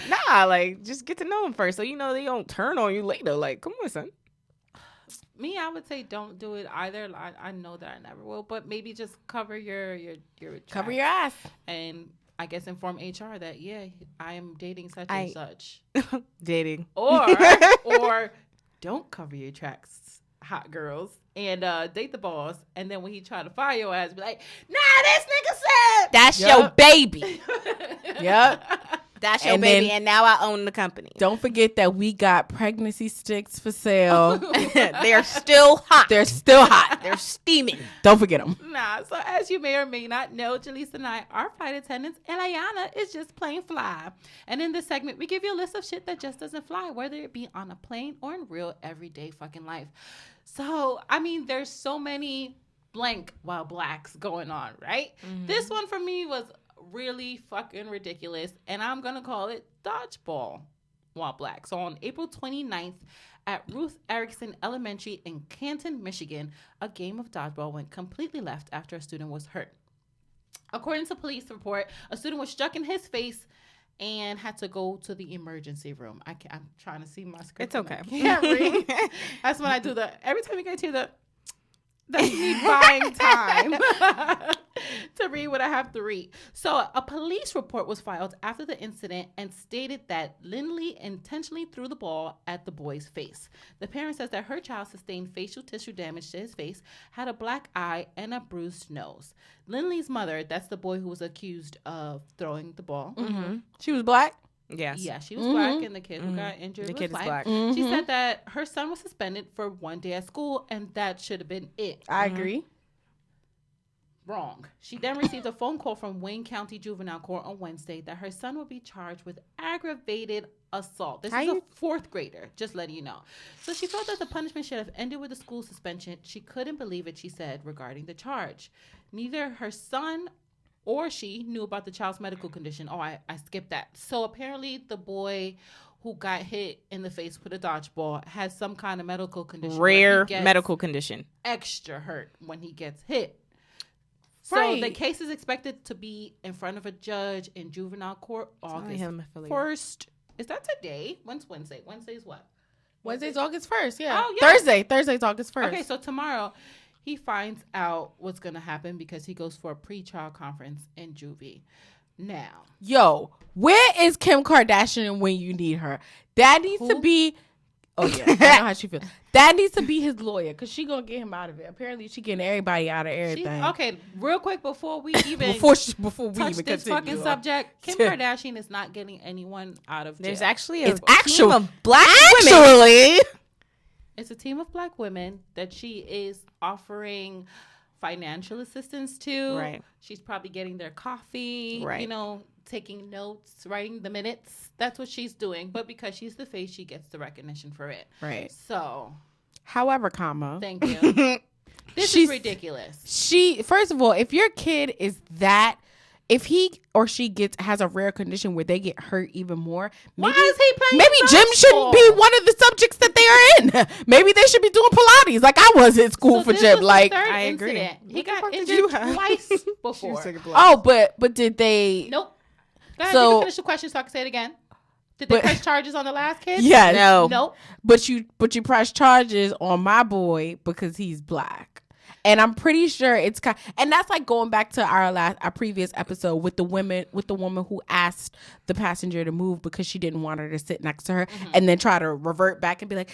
Speaker 3: Nah, like, just get to know them first, so you know they don't turn on you later. Like, come on, son.
Speaker 1: Me, I would say don't do it either. I know that I never will, but maybe just cover your
Speaker 2: Cover
Speaker 1: tracks.
Speaker 2: your ass.
Speaker 1: And I guess inform HR that I am dating such and such,
Speaker 3: Dating.
Speaker 1: or don't cover your tracks, hot girls, and date the boss. And then when he try to fire your ass, be like, nah, this nigga said
Speaker 3: That's
Speaker 2: Yup.
Speaker 3: your baby.
Speaker 2: Yep.
Speaker 3: That's your
Speaker 2: And
Speaker 3: baby,
Speaker 2: then-
Speaker 3: and now I own the company.
Speaker 2: Don't forget that we got pregnancy sticks for sale.
Speaker 3: They're still hot.
Speaker 2: They're still hot.
Speaker 3: They're steaming.
Speaker 2: Don't forget them.
Speaker 1: Nah, so as you may or may not know, Jaleesa and I are flight attendants, and Ayana is just plain fly. And in this segment, we give you a list of shit that just doesn't fly, whether it be on a plane or in real everyday fucking life. So, I mean, there's so many blank while blacks going on, right? This one for me was really fucking ridiculous, and I'm gonna call it dodgeball while black. So on April 29th at Ruth Erickson Elementary in Canton, Michigan, a game of dodgeball went completely left after a student was hurt. According to police report, a student was struck in his face and had to go to the emergency room. I'm trying to see my script.
Speaker 3: It's okay.
Speaker 1: I can't read. That's when I do every time you get to the that you need buying time to read what I have to read. So a police report was filed after the incident and stated that Lindley intentionally threw the ball at the boy's face. The parent says that her child sustained facial tissue damage to his face, had a black eye, and a bruised nose. Lindley's mother, that's the boy who was accused of throwing the ball.
Speaker 2: Mm-hmm. She was black?
Speaker 3: Yes.
Speaker 1: Yeah, she was black, and the kid who got injured was black. She said that her son was suspended for 1 day at school, and that should have been it.
Speaker 2: I agree.
Speaker 1: Wrong. She then received a phone call from Wayne County Juvenile Court on Wednesday that her son would be charged with aggravated assault. This is a fourth grader, just letting you know. So she felt that the punishment should have ended with a school suspension. She couldn't believe it, she said, regarding the charge. Neither her son or she knew about the child's medical condition. Oh, I skipped that. So apparently the boy who got hit in the face with a dodgeball has some kind of medical condition.
Speaker 3: Rare medical condition.
Speaker 1: Extra hurt when he gets hit. So the case is expected to be in front of a judge in juvenile court August 1st. Is that today? When's Wednesday? Wednesday is what?
Speaker 2: Wednesday's August 1st, yeah.
Speaker 1: Oh, yeah.
Speaker 2: Thursday's August 1st.
Speaker 1: Okay, so tomorrow he finds out what's going to happen because he goes for a pre-trial conference in juvie. Now.
Speaker 2: Yo, where is Kim Kardashian when you need her? That needs to be... Oh, yeah. I know how she feels. That needs to be his lawyer because she going to get him out of it. Apparently, she getting everybody out of everything.
Speaker 1: Okay, real quick before we even...
Speaker 2: before we
Speaker 1: touch
Speaker 2: even
Speaker 1: this
Speaker 2: continue
Speaker 1: fucking subject, Kim Kardashian is not getting anyone out of jail.
Speaker 3: There's actually a team of black women.
Speaker 1: It's a team of black women that she is offering financial assistance to.
Speaker 3: Right.
Speaker 1: She's probably getting their coffee,
Speaker 3: right.
Speaker 1: You know, taking notes, writing the minutes. That's what she's doing. But because she's the face, she gets the recognition for it.
Speaker 2: Right.
Speaker 1: So.
Speaker 2: However,
Speaker 1: thank you. This is ridiculous.
Speaker 2: First of all, if your kid is that, if he or she has a rare condition where they get hurt even more,
Speaker 1: why is he playing
Speaker 2: maybe gym shouldn't be one of the subjects that they are in. Maybe they should be doing Pilates like I was at school for gym. Like
Speaker 3: I agree.
Speaker 1: He got injured twice before.
Speaker 2: Oh, but did they?
Speaker 1: Nope. Go ahead, you can finish the question so I can say it again. Did they press charges on the last kid?
Speaker 2: Yes.
Speaker 3: No.
Speaker 1: Nope.
Speaker 2: But you press charges on my boy because he's black. And I'm pretty sure it's and that's like going back to our previous episode with the woman who asked the passenger to move because she didn't want her to sit next to her, and then try to revert back and be like,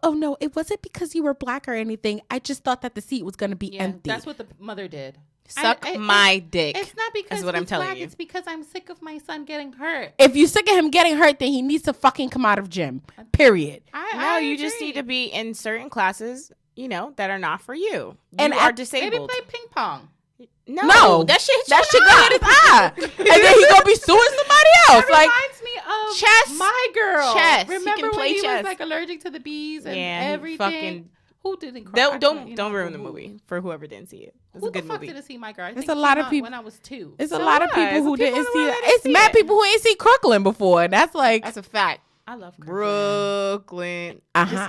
Speaker 2: oh no, it wasn't because you were black or anything. I just thought that the seat was gonna be empty.
Speaker 1: That's what the mother did.
Speaker 3: Suck my dick.
Speaker 1: It's not because
Speaker 3: what I'm telling
Speaker 1: black,
Speaker 3: you.
Speaker 1: It's because I'm sick of my son getting hurt.
Speaker 2: If you're sick of him getting hurt, then he needs to fucking come out of gym. Period.
Speaker 3: No, you just need to be in certain classes, you know, that are not for you.
Speaker 2: And
Speaker 3: you are disabled.
Speaker 1: Maybe play ping pong.
Speaker 3: No, that shit
Speaker 2: gonna hit his eye, and then he gonna be suing somebody else.
Speaker 1: That
Speaker 2: like
Speaker 1: reminds me of
Speaker 3: chess.
Speaker 1: My girl.
Speaker 3: Chess.
Speaker 1: Remember
Speaker 3: he
Speaker 1: when he
Speaker 3: chess.
Speaker 1: was like allergic to the bees and
Speaker 3: Yeah,
Speaker 1: everything? Who didn't cry?
Speaker 3: Don't ruin the movie for whoever didn't see it. It's
Speaker 1: Who
Speaker 3: a good
Speaker 1: the fuck
Speaker 3: movie.
Speaker 1: didn't see My Girl?
Speaker 2: It's a lot of people
Speaker 1: when I was 2.
Speaker 2: It's a lot of people who didn't see it. It's
Speaker 3: see
Speaker 2: mad
Speaker 3: it.
Speaker 2: people who ain't see Crooklyn before, and that's like
Speaker 3: That's a fact.
Speaker 1: I love
Speaker 3: Brooklyn.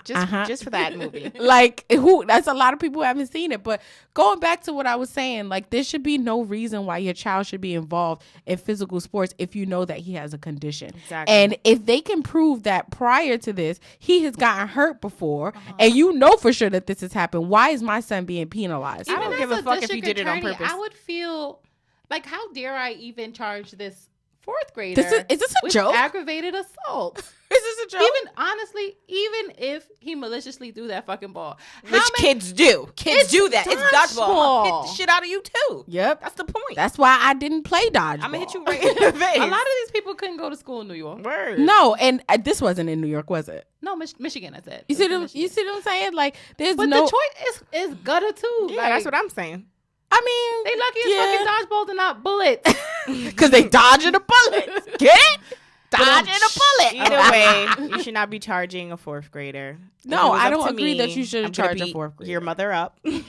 Speaker 3: Just for that movie.
Speaker 2: like that's a lot of people who haven't seen it. But going back to what I was saying, like there should be no reason why your child should be involved in physical sports if you know that he has a condition.
Speaker 3: Exactly.
Speaker 2: And if they can prove that prior to this he has gotten hurt before, and you know for sure that this has happened, why is my son being penalized?
Speaker 3: I don't give a fuck if you did it on purpose.
Speaker 1: I would feel like, how dare I even charge this 4th grader?
Speaker 2: Is this a
Speaker 1: with
Speaker 2: joke?
Speaker 1: Aggravated assault.
Speaker 2: Is this a joke?
Speaker 1: Even honestly, even if he maliciously threw that fucking ball,
Speaker 3: which kids do. Kids do that. It's dodgeball. Hit the shit out of you too.
Speaker 2: Yep.
Speaker 3: That's the point.
Speaker 2: That's why I didn't play dodgeball.
Speaker 3: I'm gonna hit you right in the face.
Speaker 1: A lot of these people couldn't go to school in New York.
Speaker 3: Word.
Speaker 2: No, and this wasn't in New York, was it?
Speaker 1: No, Michigan. I said.
Speaker 2: You see what I'm saying? Like there's
Speaker 1: but
Speaker 2: no.
Speaker 1: the choice is gutter too.
Speaker 3: Yeah, that's what I'm saying.
Speaker 2: I mean,
Speaker 1: they lucky as fucking dodgeballs and not bullets.
Speaker 2: Because they dodging the bullets. Get it? Dodging a bullet.
Speaker 3: Either way, you should not be charging a 4th grader.
Speaker 2: No, I don't agree that you should charge a 4th grader.
Speaker 3: Your mother up, and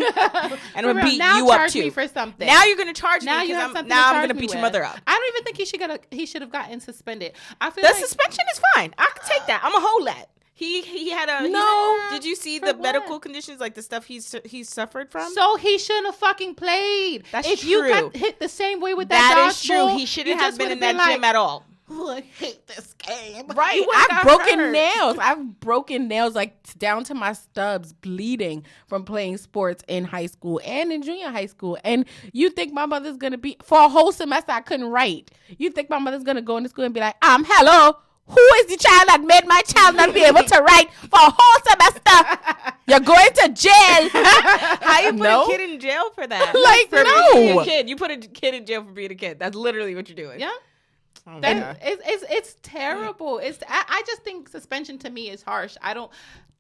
Speaker 3: I'm gonna beat
Speaker 1: now
Speaker 3: you up
Speaker 1: charge
Speaker 3: too.
Speaker 1: Me for something.
Speaker 3: Now you're gonna charge
Speaker 1: now
Speaker 3: me.
Speaker 1: You have something
Speaker 3: now
Speaker 1: to
Speaker 3: I'm gonna
Speaker 1: charge
Speaker 3: beat
Speaker 1: me
Speaker 3: your
Speaker 1: with.
Speaker 3: mother up.
Speaker 1: I don't even think he should have gotten suspended. I feel
Speaker 3: The
Speaker 1: like
Speaker 3: suspension is fine. I can take that. I'm a hold that. He had a
Speaker 2: no.
Speaker 3: Did you see
Speaker 1: For
Speaker 3: the
Speaker 1: what?
Speaker 3: medical conditions, like the stuff he's suffered from?
Speaker 1: So he shouldn't have fucking played.
Speaker 3: That's
Speaker 1: if
Speaker 3: true.
Speaker 1: you got hit the same way with
Speaker 3: That
Speaker 1: that
Speaker 3: is true. He shouldn't have been in that gym at all.
Speaker 1: I hate this game.
Speaker 2: Right. I've broken nails. I've broken nails like down to my stubs, bleeding from playing sports in high school and in junior high school. And you think my mother's going to be, for a whole semester, I couldn't write. You think my mother's going to go into school and be like, hello, who is the child that made my child not be able to write for a whole semester? You're going to jail.
Speaker 3: How you put a kid in jail for that?
Speaker 2: Like,
Speaker 3: for
Speaker 2: no.
Speaker 3: being a kid. You put a kid in jail for being a kid. That's literally what you're doing.
Speaker 1: Yeah.
Speaker 3: Oh,
Speaker 1: it's terrible. I just think suspension to me is harsh. I don't.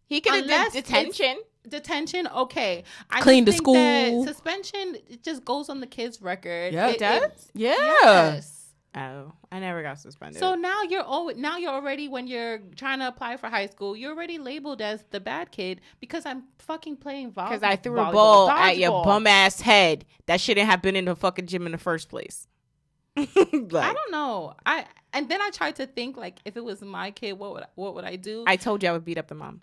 Speaker 3: He could have detention.
Speaker 1: Detention, okay. I
Speaker 2: Clean the
Speaker 1: think
Speaker 2: school.
Speaker 1: that suspension, it just goes on the kid's record.
Speaker 2: Yeah, it does. Yeah.
Speaker 1: Yes.
Speaker 3: Oh, I never got suspended.
Speaker 1: So now you're already, when you're trying to apply for high school, you're already labeled as the bad kid because I'm fucking playing volleyball.
Speaker 3: Because I threw a ball at your bum ass head that shouldn't have been in the fucking gym in the first place.
Speaker 1: I don't know. And then I tried to think, like, if it was my kid, what would I do?
Speaker 3: I told you I would beat up the mom.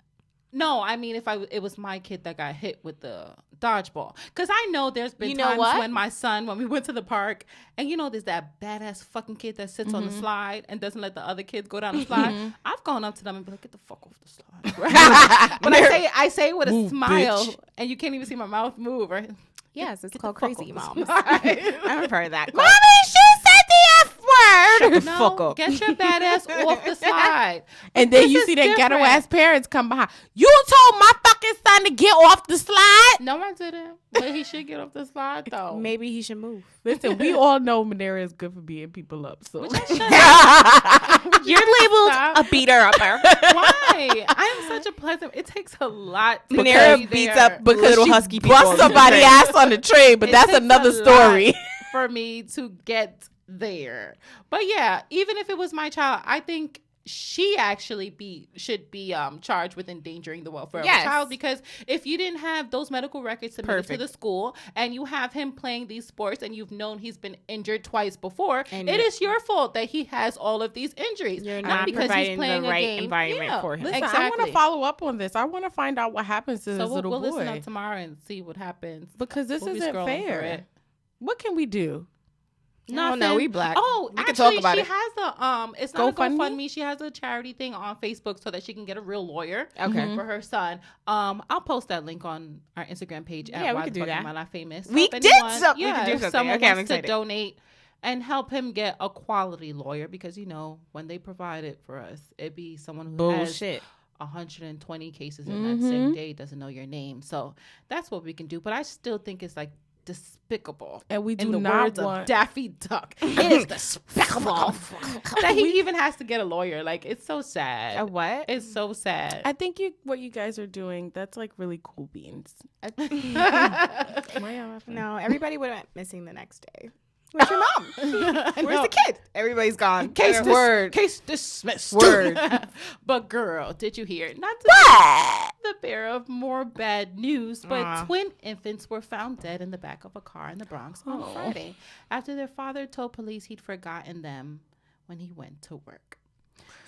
Speaker 1: No, I mean, if it was my kid that got hit with the dodgeball. Because I know there's been times when we went to the park, and there's that badass fucking kid that sits on the slide and doesn't let the other kids go down the slide. I've gone up to them and be like, get the fuck off the slide. Right? But I say it with a smile, bitch. And you can't even see my mouth move, right?
Speaker 3: Yes, it's called crazy mom. I've heard that.
Speaker 2: Mommy, she said the F word.
Speaker 3: Shut the fuck up.
Speaker 1: Get your bad ass off the slide.
Speaker 2: And then you see that ghetto ass parents come behind. You told my fucking son to get off the slide.
Speaker 1: No, I didn't. But he should get off the slide, though.
Speaker 3: Maybe he should move.
Speaker 2: Listen, we all know Manera is good for beating people up. So
Speaker 3: you're labeled a beater upper.
Speaker 1: Why? I am such a pleasant. It takes a lot.
Speaker 3: Manera beats up
Speaker 2: because
Speaker 3: little
Speaker 2: she
Speaker 3: husky people.
Speaker 2: Bust somebody ass on the train, but that's another story.
Speaker 1: For me to get there. But yeah, even if it was my child, I think she actually should be charged with endangering the welfare of a child, because if you didn't have those medical records submitted to the school and you have him playing these sports and you've known he's been injured twice before, and it is your fault that he has all of these injuries.
Speaker 3: You're not because providing he's playing the right environment for him.
Speaker 2: Listen, exactly. I want to follow up on this. I want to find out what happens to this little boy.
Speaker 1: We'll listen up tomorrow and see what happens,
Speaker 2: because this isn't fair. What can we do?
Speaker 3: No, we black.
Speaker 1: Oh,
Speaker 3: we
Speaker 1: actually,
Speaker 3: can talk about
Speaker 1: she has a it's not
Speaker 2: GoFundMe?
Speaker 1: a GoFundMe. She has a charity thing on Facebook so that she can get a real lawyer for her son. I'll post that link on our Instagram page.
Speaker 3: Yeah, we could do that.
Speaker 1: My Life Famous.
Speaker 3: We did something.
Speaker 1: Yeah,
Speaker 3: we could do something.
Speaker 1: Someone
Speaker 3: okay,
Speaker 1: wants to donate and help him get a quality lawyer, because when they provide it for us, it'd be someone who has 120 cases in that same day, doesn't know your name. So that's what we can do. But I still think it's like despicable,
Speaker 2: and we do
Speaker 1: in the
Speaker 2: not
Speaker 1: words
Speaker 2: want
Speaker 1: of Daffy Duck. It is despicable that he even has to get a lawyer. Like, it's so sad.
Speaker 3: A what?
Speaker 1: It's so sad.
Speaker 2: I think what you guys are doing, that's like really cool beans.
Speaker 3: No, everybody went missing the next day. Where's your mom? Where's the kid? Everybody's gone.
Speaker 1: Case dismissed.
Speaker 3: Word.
Speaker 1: But girl, did you hear? Not to be the bearer of more bad news, but twin infants were found dead in the back of a car in the Bronx on Friday after their father told police he'd forgotten them when he went to work.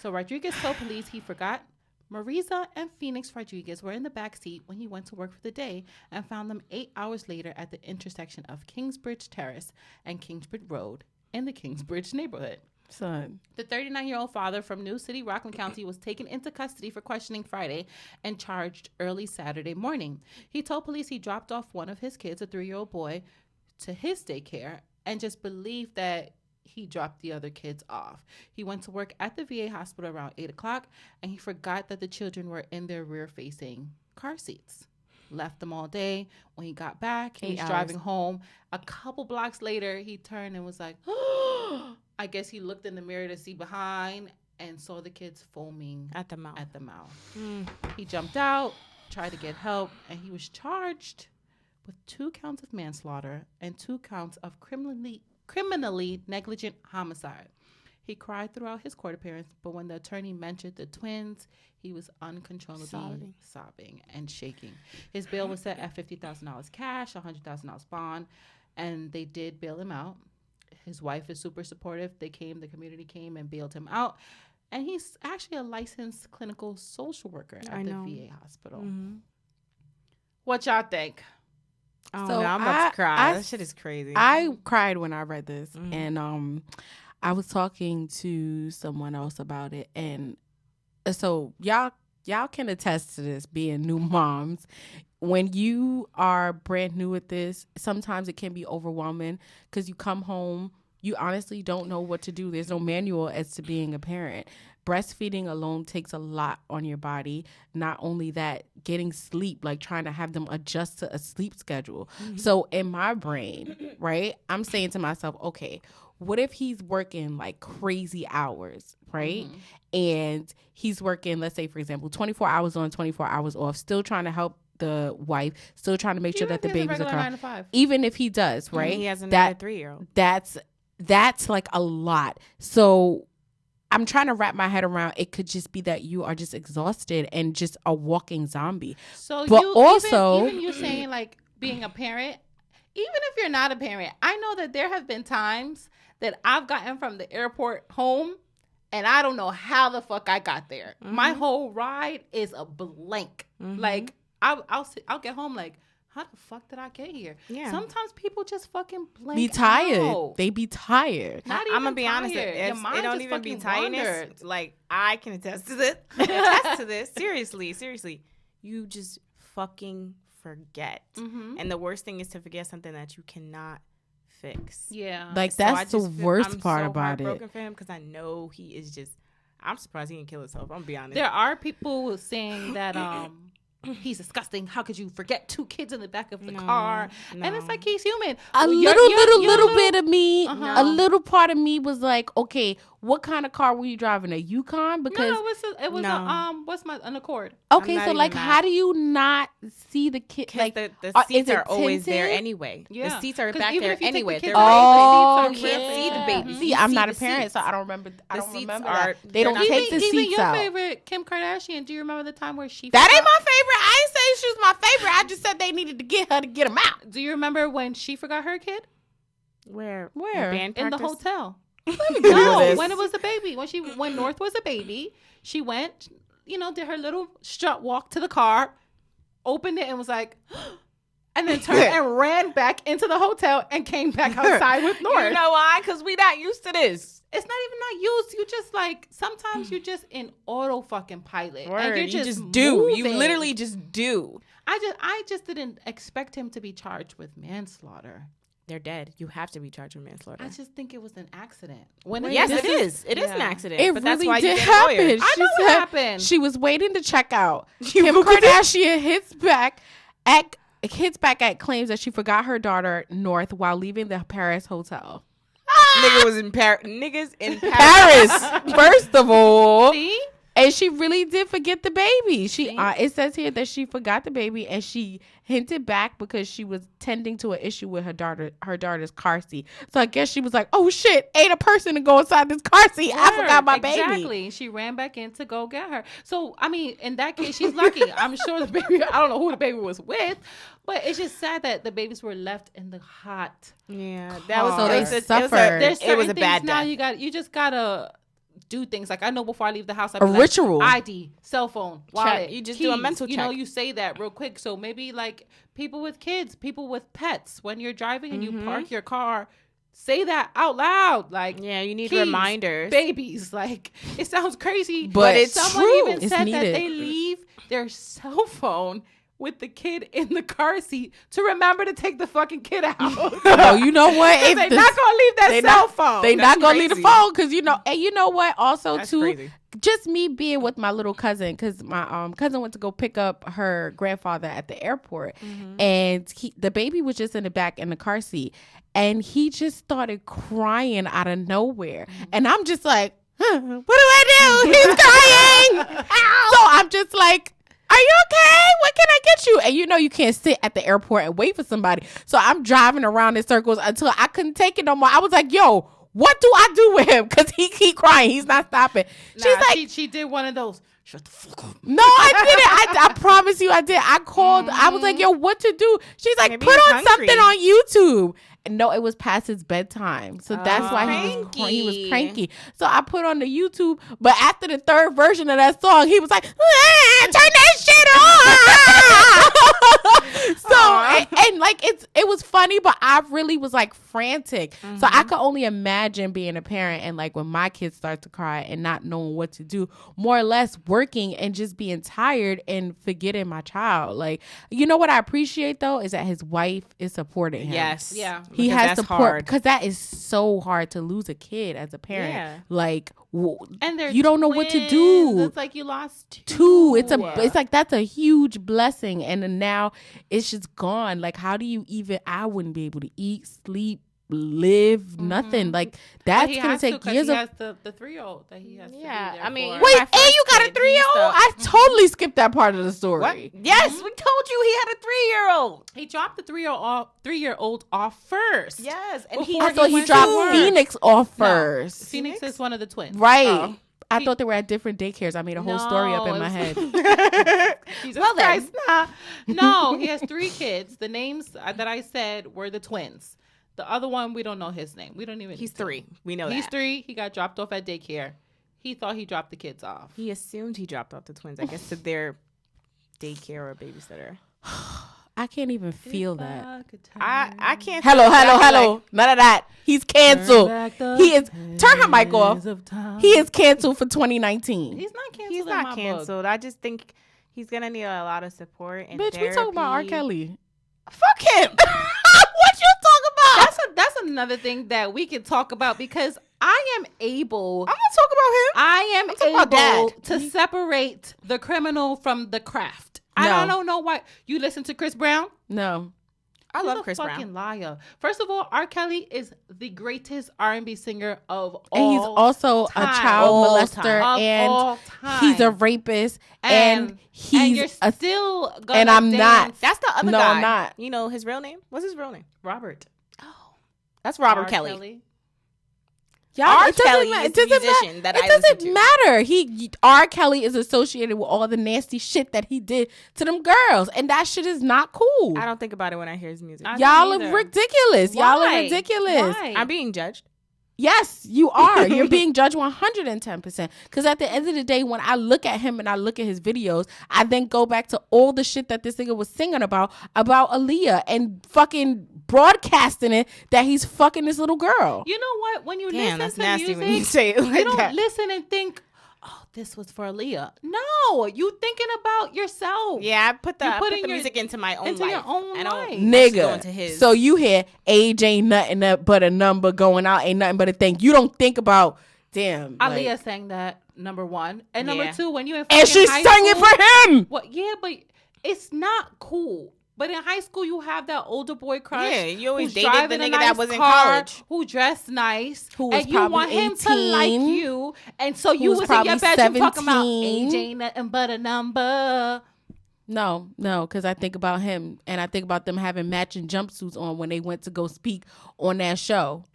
Speaker 1: So Rodriguez told police he forgot Marisa and Phoenix Rodriguez were in the back seat when he went to work for the day and found them 8 hours later at the intersection of Kingsbridge Terrace and Kingsbridge Road in the Kingsbridge neighborhood.
Speaker 2: Son.
Speaker 1: The 39-year-old father from New City, Rockland County, was taken into custody for questioning Friday and charged early Saturday morning. He told police he dropped off one of his kids, a 3-year-old boy, to his daycare and just believed that he dropped the other kids off. He went to work at the VA hospital around 8 o'clock, and he forgot that the children were in their rear-facing car seats. Left them all day. When he got back, he was driving home. A couple blocks later, he turned and was like, I guess he looked in the mirror to see behind and saw the kids foaming
Speaker 3: at the mouth.
Speaker 1: He jumped out, tried to get help, and he was charged with 2 counts of manslaughter and 2 counts of criminally negligent homicide. He cried throughout his court appearance, but when the attorney mentioned the twins, he was uncontrollably sobbing and shaking. His bail was set at $50,000 cash, $100,000 bond, and they did bail him out. His wife is super supportive. The community came and bailed him out. And he's actually a licensed clinical social worker at the VA hospital. Mm-hmm. What y'all think?
Speaker 3: Oh, so no, I'm about to cry. That shit is crazy.
Speaker 2: I cried when I read this, and I was talking to someone else about it, and so y'all can attest to this, being new moms. When you are brand new at this, sometimes it can be overwhelming because you come home, you honestly don't know what to do. There's no manual as to being a parent. Breastfeeding alone takes a lot on your body. Not only that, getting sleep, like trying to have them adjust to a sleep schedule. Mm-hmm. So in my brain, right, I'm saying to myself, okay, what if he's working like crazy hours, right? Mm-hmm. And he's working, let's say, for example, 24 hours on, 24 hours off, still trying to help the wife, still trying to make sure that the babies are coming. Even if he does, right?
Speaker 3: He has another 3-year-old.
Speaker 2: That's like a lot. So I'm trying to wrap my head around, it could just be that you are just exhausted and just a walking zombie.
Speaker 1: So
Speaker 2: but
Speaker 1: you,
Speaker 2: also,
Speaker 1: even you saying like being a parent, even if you're not a parent, I know that there have been times that I've gotten from the airport home and I don't know how the fuck I got there. Mm-hmm. My whole ride is a blank. Mm-hmm. Like I'll get home like, how the fuck did I get here? Yeah. Sometimes people just fucking blank
Speaker 2: be tired.
Speaker 1: Out.
Speaker 2: They be tired.
Speaker 3: I'm gonna be honest. It don't even be tiredness. Like, I can attest to this. Seriously. You just fucking forget. Mm-hmm. And the worst thing is to forget something that you cannot fix.
Speaker 1: Yeah.
Speaker 2: Like, that's the worst part about it.
Speaker 3: I'm heartbroken for him because I know he is just. I'm surprised he didn't kill himself. I'm gonna be honest.
Speaker 1: There are people saying that he's disgusting. How could you forget 2 kids in the back of the car? No. And it's like, he's human.
Speaker 2: A little bit of me, a little part of me was like, okay, what kind of car were you driving? A Yukon? Because
Speaker 1: it was an Accord.
Speaker 2: Okay, so like, how do you not see the kid? Like,
Speaker 3: the seats are always there anyway. Yeah. The seats are back there anyway.
Speaker 2: You
Speaker 3: can't see the baby.
Speaker 2: See, I'm not a parent, so I don't remember. They don't take the seats out.
Speaker 1: Even your favorite, Kim Kardashian. Do you remember the time where she?
Speaker 2: That ain't my favorite. I ain't saying she was my favorite. I just said they needed to get her to get them out.
Speaker 1: Do you remember when she forgot her kid?
Speaker 3: Where?
Speaker 1: In the hotel. No, when it was a baby. When North was a baby, she went, did her little strut walk to the car, opened it and was like, and then turned and ran back into the hotel and came back outside with North.
Speaker 3: You know why? Because we not used to this.
Speaker 1: It's not even not used. You just like, sometimes you just in auto fucking pilot.
Speaker 3: Word.
Speaker 1: And
Speaker 3: you just do. Moving. You literally just do.
Speaker 1: I just didn't expect him to be charged with manslaughter.
Speaker 3: They're dead. You have to be charged with manslaughter.
Speaker 1: I just think it was an accident.
Speaker 3: Yes, it is. It is an accident.
Speaker 2: It
Speaker 3: but
Speaker 2: really
Speaker 3: that's why
Speaker 2: did
Speaker 3: you get
Speaker 2: happen.
Speaker 3: a lawyer.
Speaker 1: I know what happened.
Speaker 2: She was waiting to check out. Kim Kardashian hits back at claims that she forgot her daughter North while leaving the Paris hotel.
Speaker 3: Niggas in Paris.
Speaker 2: First of all.
Speaker 1: See?
Speaker 2: And she really did forget the baby. It says here that she forgot the baby and she hinted back because she was tending to an issue with her daughter's car seat. So I guess she was like, oh shit, ain't a person to go inside this car seat. I forgot my baby.
Speaker 1: Exactly. She ran back in to go get her. So, I mean, in that case, she's lucky. I'm sure the baby, I don't know who the baby was with, but it's just sad that the babies were left in the hot.
Speaker 3: Yeah.
Speaker 2: That was so they suffered.
Speaker 1: It was a bad now death. You just gotta do things like, I know before I leave the house, I
Speaker 2: ritual,
Speaker 1: ID, cell phone, wallet,
Speaker 3: you just
Speaker 1: keys,
Speaker 3: do a mental check.
Speaker 1: You say that real quick. So maybe like people with kids, people with pets, when you're driving and you park your car, say that out loud. Like,
Speaker 3: you need
Speaker 1: keys,
Speaker 3: reminders.
Speaker 1: Babies, like, it sounds crazy,
Speaker 2: but it's
Speaker 1: someone
Speaker 2: true.
Speaker 1: even said that they leave their cell phone with the kid in the car seat to remember to take the fucking kid out.
Speaker 2: No, you know what?
Speaker 1: They're not gonna leave that cell phone.
Speaker 2: They're not gonna leave the phone because and you know what? Also,
Speaker 3: that's
Speaker 2: too,
Speaker 3: crazy.
Speaker 2: Just me being with my little cousin, because my cousin went to go pick up her grandfather at the airport, and the baby was just in the back in the car seat, and he just started crying out of nowhere, and I'm just like, what do I do? He's crying. So I'm just like, are you okay? What can I get you? And you can't sit at the airport and wait for somebody. So I'm driving around in circles until I couldn't take it no more. I was like, yo, what do I do with him? Because he keep crying. He's not stopping. She's like,
Speaker 1: she did one of those. Shut the fuck up.
Speaker 2: No, I didn't. I promise you I did. I called. I was like, yo, what to do? She's like, maybe put on something on YouTube. And no, it was past his bedtime. So that's why he was cranky. So I put on the YouTube. But after the third version of that song, he was like, turn that shit on. So, and like, it was funny, but I really was was like frantic. So I could only imagine being a parent and like when my kids start to cry and not knowing what to do, more or less working and just being tired and forgetting my child. Like, you know what I appreciate though is that his wife is supporting him.
Speaker 3: Yes.
Speaker 1: Yeah.
Speaker 2: He has support
Speaker 3: hard.
Speaker 2: because that is so hard to lose a kid as a parent.
Speaker 3: Yeah.
Speaker 2: Like,
Speaker 1: And
Speaker 2: you don't know what to do.
Speaker 1: It's like you lost
Speaker 2: two. It's like that's a huge blessing, and then now it's just gone. Like, how do you even? I wouldn't be able to eat, sleep, live, nothing. Like that's gonna take years.
Speaker 1: He has the 3-year-old that he has.
Speaker 3: Yeah,
Speaker 1: to be there
Speaker 3: I mean,
Speaker 1: for.
Speaker 2: Wait, and you got a 3-year-old? I totally skipped that part of the story.
Speaker 3: What? Yes, we told you he had a 3-year-old.
Speaker 1: He dropped the 3-year-old off first.
Speaker 3: Yes, and
Speaker 2: I thought he dropped Phoenix off first.
Speaker 1: Phoenix is one of the twins.
Speaker 2: Right.
Speaker 3: Oh.
Speaker 2: I thought they were at different daycares. I made a whole story up in my head.
Speaker 1: Jesus Christ. No, he has 3 kids. The names that I said were the twins. The other one, we don't know his name. We don't even.
Speaker 3: He's 3. We know
Speaker 1: He's
Speaker 3: that.
Speaker 1: 3. He got dropped off at daycare. He thought he dropped the kids off.
Speaker 3: He assumed he dropped off the twins. I guess to their daycare or babysitter.
Speaker 2: I can't even feel that.
Speaker 3: I can't.
Speaker 2: Hello.
Speaker 3: Like,
Speaker 2: None of that. He's canceled. He is. Turn her mic off. He is canceled for 2019.
Speaker 1: He's not canceled.
Speaker 3: he's not canceled. I just think he's gonna need a lot of support and
Speaker 2: Bitch,
Speaker 3: therapy.
Speaker 2: we talking about R. Kelly.
Speaker 3: Fuck him.
Speaker 2: What you talking about?
Speaker 1: That's another thing that we could talk about because I am able.
Speaker 3: I'm not talking about him.
Speaker 1: I am
Speaker 3: talking about
Speaker 1: able
Speaker 3: Dad.
Speaker 1: to separate the criminal from the craft.
Speaker 2: No.
Speaker 1: I don't know why. You listen to Chris Brown?
Speaker 2: No.
Speaker 3: I
Speaker 1: He's
Speaker 3: love
Speaker 1: a
Speaker 3: Chris
Speaker 1: fucking
Speaker 3: Brown.
Speaker 1: liar. First of all, R. Kelly is the greatest R&B singer of all
Speaker 2: And he's also
Speaker 1: time.
Speaker 2: a child
Speaker 3: All
Speaker 2: molester
Speaker 1: Of
Speaker 2: and
Speaker 1: all time.
Speaker 2: he's a rapist and he's
Speaker 1: and you're
Speaker 2: a
Speaker 1: still gonna
Speaker 2: and I'm
Speaker 1: dance.
Speaker 2: not.
Speaker 3: That's the other
Speaker 2: No,
Speaker 3: guy.
Speaker 2: I'm not.
Speaker 3: You know his real name? What's his real name?
Speaker 1: Robert.
Speaker 3: That's Robert
Speaker 1: R.
Speaker 3: Kelly.
Speaker 2: Y'all,
Speaker 3: R.
Speaker 2: it doesn't
Speaker 3: Kelly
Speaker 2: ma-
Speaker 3: is
Speaker 2: it
Speaker 3: the
Speaker 2: doesn't
Speaker 3: musician
Speaker 2: ma-
Speaker 3: that
Speaker 2: it
Speaker 3: I
Speaker 2: doesn't
Speaker 3: listen to.
Speaker 2: matter. R. Kelly is associated with all the nasty shit that he did to them girls, and that shit is not cool.
Speaker 3: I don't think about it when I hear his music.
Speaker 1: I-
Speaker 2: Y'all
Speaker 1: don't
Speaker 2: are
Speaker 1: either.
Speaker 2: ridiculous. Y'all
Speaker 1: Why?
Speaker 2: are ridiculous.
Speaker 1: Why?
Speaker 3: I'm being judged.
Speaker 2: Yes, you are. You're being judged 110%. Because at the end of the day, when I look at him and I look at his videos, I then go back to all the shit that this nigga was singing about Aaliyah and fucking broadcasting it that he's fucking this little girl.
Speaker 1: You know what? When you
Speaker 3: Damn, that's
Speaker 1: listen to
Speaker 3: nasty
Speaker 1: music,
Speaker 3: when you say it like
Speaker 1: you don't
Speaker 3: that.
Speaker 1: listen and think, oh, this was for Aaliyah. No, you thinking about yourself.
Speaker 3: Yeah, I put
Speaker 1: You're
Speaker 3: the
Speaker 1: putting your-
Speaker 3: music into my own
Speaker 1: into
Speaker 3: life.
Speaker 1: your own
Speaker 3: I don't
Speaker 1: life.
Speaker 3: actually go
Speaker 2: Nigga.
Speaker 3: into his.
Speaker 2: So you hear age ain't nothing but a number going out, ain't nothing but a thing. You don't think about, damn.
Speaker 1: Aaliyah
Speaker 2: like,
Speaker 1: sang that, number one. And number
Speaker 3: Yeah.
Speaker 1: 2, when you in
Speaker 2: and she
Speaker 1: fucking
Speaker 2: sang
Speaker 1: high
Speaker 2: it
Speaker 1: school-
Speaker 2: for him.
Speaker 1: What? Yeah, but it's not cool. But in high school, you have that older boy crush.
Speaker 3: Yeah, you always
Speaker 1: who's
Speaker 3: dated
Speaker 1: driving
Speaker 3: the
Speaker 1: a
Speaker 3: nigga that
Speaker 1: nice
Speaker 3: was in
Speaker 1: car,
Speaker 3: college.
Speaker 1: who dressed nice,
Speaker 2: Who was
Speaker 1: and you want
Speaker 2: probably
Speaker 1: him to like
Speaker 2: 18,
Speaker 1: you, and so you
Speaker 2: was
Speaker 1: was in your
Speaker 2: probably
Speaker 1: bedroom talking about
Speaker 2: 17.
Speaker 1: age ain't nothing but a number.
Speaker 2: No, because I think about him and I think about them having matching jumpsuits on when they went to go speak on that show.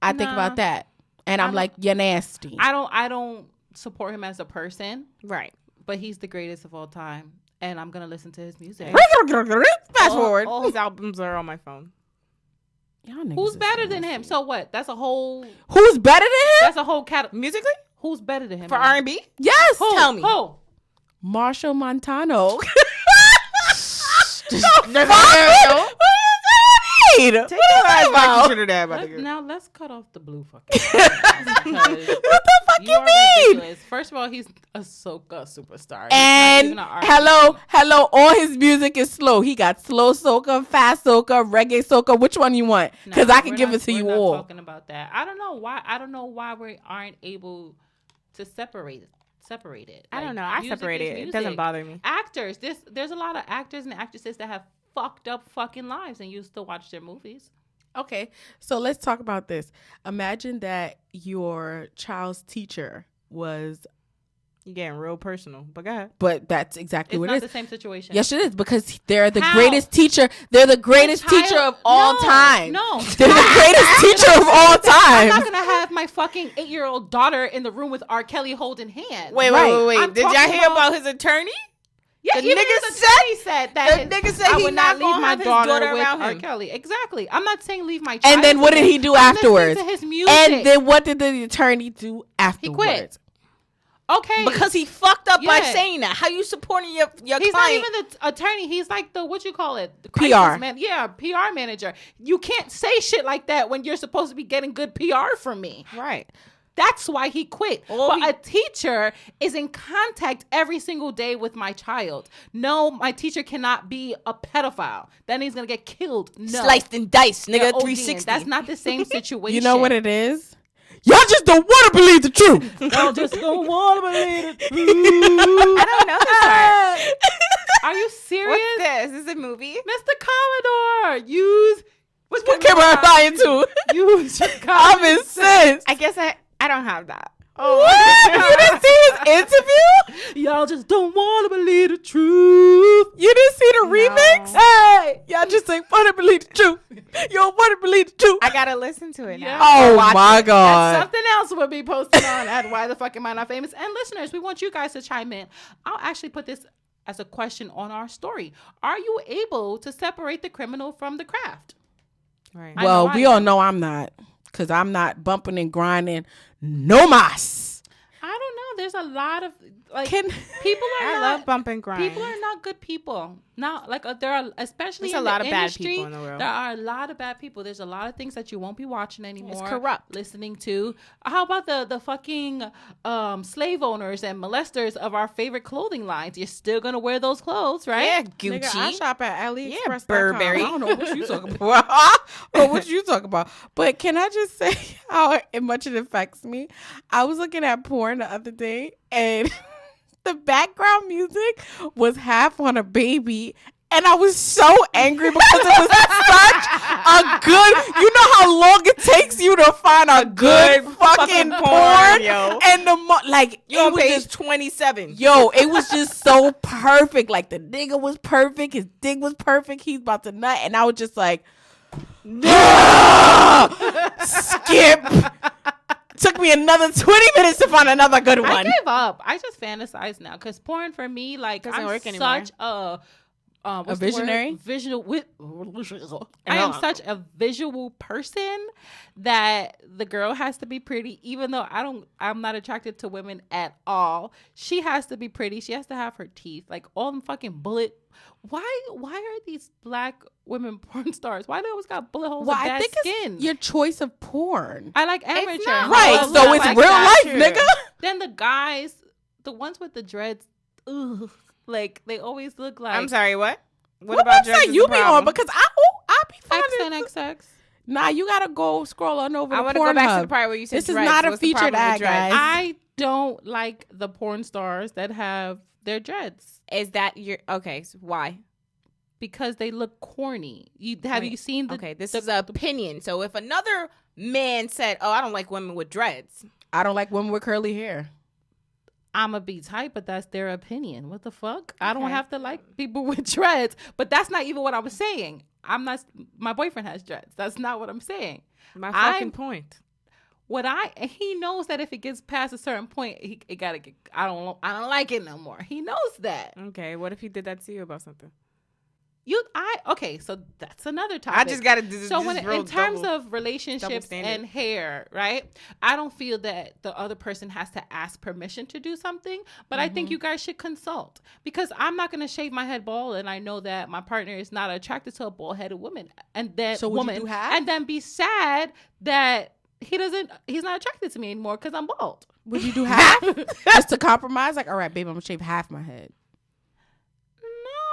Speaker 2: I think about that. And I'm like, you're nasty.
Speaker 1: I don't support him as a person,
Speaker 3: right.
Speaker 1: but he's the greatest of all time, and I'm gonna listen to his music.
Speaker 2: Fast forward.
Speaker 3: All his albums are on my phone.
Speaker 2: Y'all niggas
Speaker 1: Who's
Speaker 2: is
Speaker 1: better
Speaker 2: so
Speaker 1: than him?
Speaker 2: nasty.
Speaker 1: So what? That's a whole.
Speaker 2: Who's better than him?
Speaker 1: That's a whole
Speaker 3: Musically?
Speaker 1: Who's better than him?
Speaker 3: For R&B?
Speaker 2: Yes.
Speaker 1: Who?
Speaker 3: Tell me.
Speaker 1: Who?
Speaker 2: Marshall Montano.
Speaker 3: Take
Speaker 2: Take
Speaker 3: your eyes back to that, my nigga.
Speaker 1: Now let's cut off the blue fucking.
Speaker 2: What the fuck you
Speaker 1: are
Speaker 2: mean?
Speaker 1: ridiculous. First of all, he's a soca superstar. He's not
Speaker 2: And
Speaker 1: even a R&B.
Speaker 2: hello, all his music is slow. He got slow soca, fast soca, reggae soca. Which one you want? Because
Speaker 1: No,
Speaker 2: I can
Speaker 1: we're
Speaker 2: give
Speaker 1: not-
Speaker 2: it to you
Speaker 1: we're not
Speaker 2: all.
Speaker 1: Talking about that, I don't know why we aren't able to separate it.
Speaker 3: I don't know. I
Speaker 1: music
Speaker 3: separate
Speaker 1: is
Speaker 3: it. It
Speaker 1: music.
Speaker 3: doesn't bother me.
Speaker 1: Actors, there's a lot of actors and actresses that have fucked up fucking lives, and you still watch their movies.
Speaker 2: Okay, so let's talk about this. Imagine that your child's teacher was,
Speaker 3: You're getting real personal, but go ahead.
Speaker 2: but that's exactly
Speaker 1: It's
Speaker 2: what
Speaker 1: not
Speaker 2: it
Speaker 1: the
Speaker 2: is.
Speaker 1: same situation.
Speaker 2: Yes, it is, because they're the
Speaker 1: How?
Speaker 2: greatest teacher. They're the greatest teacher of all
Speaker 1: No,
Speaker 2: time.
Speaker 1: No,
Speaker 2: They're the greatest teacher of all
Speaker 1: I'm not
Speaker 2: time.
Speaker 1: gonna have my fucking 8-year-old daughter in the room with R. Kelly holding hands.
Speaker 3: Wait.
Speaker 1: I'm
Speaker 3: Did y'all
Speaker 1: talking
Speaker 3: hear
Speaker 1: about-
Speaker 3: about his attorney?
Speaker 1: Yeah,
Speaker 3: The
Speaker 1: even
Speaker 3: nigga
Speaker 1: his attorney said that
Speaker 3: the nigga said
Speaker 1: I
Speaker 3: he
Speaker 1: would
Speaker 3: not
Speaker 1: not leave
Speaker 3: gonna
Speaker 1: my
Speaker 3: have his
Speaker 1: daughter
Speaker 3: daughter
Speaker 1: with
Speaker 3: around
Speaker 1: R.
Speaker 3: him.
Speaker 1: Kelly. Exactly. I'm not saying leave my child.
Speaker 2: And then what did he do
Speaker 1: I'm listening
Speaker 2: afterwards?
Speaker 1: to his music.
Speaker 2: And then what did the attorney do afterwards?
Speaker 1: quit. Okay.
Speaker 3: Because he fucked up by saying that. How you supporting your
Speaker 1: He's
Speaker 3: client?
Speaker 1: not even the attorney. He's like the, what you call it? The
Speaker 2: PR.
Speaker 1: Man. Yeah, PR manager. You can't say shit like that when you're supposed to be getting good PR from me.
Speaker 3: Right.
Speaker 1: That's why he quit. But a teacher is in contact every single day with my child. No, my teacher cannot be a pedophile. Then he's going to get killed. No.
Speaker 3: Sliced and diced, nigga, 360.
Speaker 1: That's not the same situation.
Speaker 2: You know what it is? Y'all just don't want to believe the truth.
Speaker 1: Y'all just don't want to believe the truth.
Speaker 3: I don't know this part.
Speaker 1: Are you serious?
Speaker 3: What's this? Is this a movie?
Speaker 1: Mr. Commodore, use...
Speaker 2: What camera am I lying to?
Speaker 1: Use your
Speaker 2: common sense.
Speaker 3: I guess I don't have that.
Speaker 2: Oh, what? You didn't see his interview?
Speaker 1: Y'all just don't want to believe the truth.
Speaker 2: You didn't see the remix? Hey, y'all just ain't want to believe the truth. You don't want to believe the truth.
Speaker 3: I gotta listen to it now.
Speaker 2: Oh my God.
Speaker 1: That's something else will be posted on at Why the Fuck Am I Not Famous. And listeners, we want you guys to chime in. I'll actually put this as a question on our story. Are you able to separate the criminal from the craft?
Speaker 3: Right.
Speaker 2: Well, we all know I'm not, because I'm not bumping and grinding no mas.
Speaker 1: I don't know. There's a lot of people are
Speaker 3: I love bump and grind.
Speaker 1: People are not good people. Not like there are, especially
Speaker 3: There's
Speaker 1: in
Speaker 3: a lot
Speaker 1: the
Speaker 3: of bad
Speaker 1: industry,
Speaker 3: people in the world.
Speaker 1: There are a lot of bad people. There's a lot of things that you won't be watching anymore.
Speaker 3: It's corrupt.
Speaker 1: Listening to. How about the fucking slave owners and molesters of our favorite clothing lines? You're still gonna wear those clothes, right?
Speaker 3: Yeah, Gucci.
Speaker 2: Nigga, I shop at AliExpress.
Speaker 3: Yeah, Burberry.
Speaker 2: I don't know what you talking about. I don't know what you talking about. But can I just say how much it affects me? I was looking at porn the other day, and the background music was half on a baby. And I was so angry because it was such a good, you know how long it takes you to find a good fucking porn?
Speaker 3: Yo.
Speaker 2: And
Speaker 3: You on page 27.
Speaker 2: Yo, it was just so perfect. Like, the nigga was perfect. His dick was perfect. He's about to nut. And I was just like, skip. Took me another 20 minutes to find another good one.
Speaker 1: I gave up. I just fantasize now because porn for me, like,
Speaker 3: Doesn't
Speaker 1: I'm
Speaker 3: work anymore.
Speaker 1: such a
Speaker 2: visionary?
Speaker 1: I am such a visual person that the girl has to be pretty, even though I'm not attracted to women at all. She has to be pretty. She has to have her teeth. Like, all them fucking bullet. Why are these black women porn stars? Why they always got bullet holes and bad skin?
Speaker 2: It's your choice of porn.
Speaker 1: I like amateur.
Speaker 3: not.
Speaker 2: Right,
Speaker 3: Well,
Speaker 2: so it's
Speaker 3: like
Speaker 2: real
Speaker 3: that,
Speaker 2: life,
Speaker 3: true.
Speaker 2: nigga.
Speaker 1: Then the guys, the ones with the dreads, ugh, like they always look like
Speaker 3: I'm sorry, what?
Speaker 2: What website you be on? Because I be finding
Speaker 1: XNXX.
Speaker 2: Nah, you gotta go scroll on over
Speaker 3: I
Speaker 2: to
Speaker 3: want to go back to the
Speaker 2: Pornhub.
Speaker 3: part where you said
Speaker 2: This is
Speaker 3: dreads.
Speaker 2: not a
Speaker 3: What's the
Speaker 2: featured
Speaker 3: problem with
Speaker 2: ad,
Speaker 3: dreads?
Speaker 2: guys.
Speaker 1: I don't like the porn stars that have their dreads
Speaker 3: Is that your okay? So why?
Speaker 1: because they look corny. Have you seen the?
Speaker 3: Okay, this is an opinion. So if another man said, "Oh, I don't like women with dreads,"
Speaker 2: I don't like women with curly hair.
Speaker 1: I'ma be tight, but that's their opinion. What the fuck? I don't
Speaker 3: Okay.
Speaker 1: have to like people with dreads, but that's not even what I was saying. I'm not. My boyfriend has dreads. That's not what I'm saying.
Speaker 3: my fucking point.
Speaker 1: He knows that if it gets past a certain point, it gotta get. I don't like it no more. He knows that.
Speaker 3: Okay, what if he did that to you about something?
Speaker 1: Okay, so that's another topic.
Speaker 3: I just gotta do this.
Speaker 1: So in terms of relationships
Speaker 3: standard.
Speaker 1: and hair, right? I don't feel that the other person has to ask permission to do something, but I think you guys should consult because I'm not going to shave my head bald, and I know that my partner is not attracted to a bald-headed woman, and that
Speaker 2: So would you do half?
Speaker 1: and then be sad that he's not attracted to me anymore because I'm bald.
Speaker 2: Would you do half just to compromise? Like, all right, babe, I'm gonna shave half my head.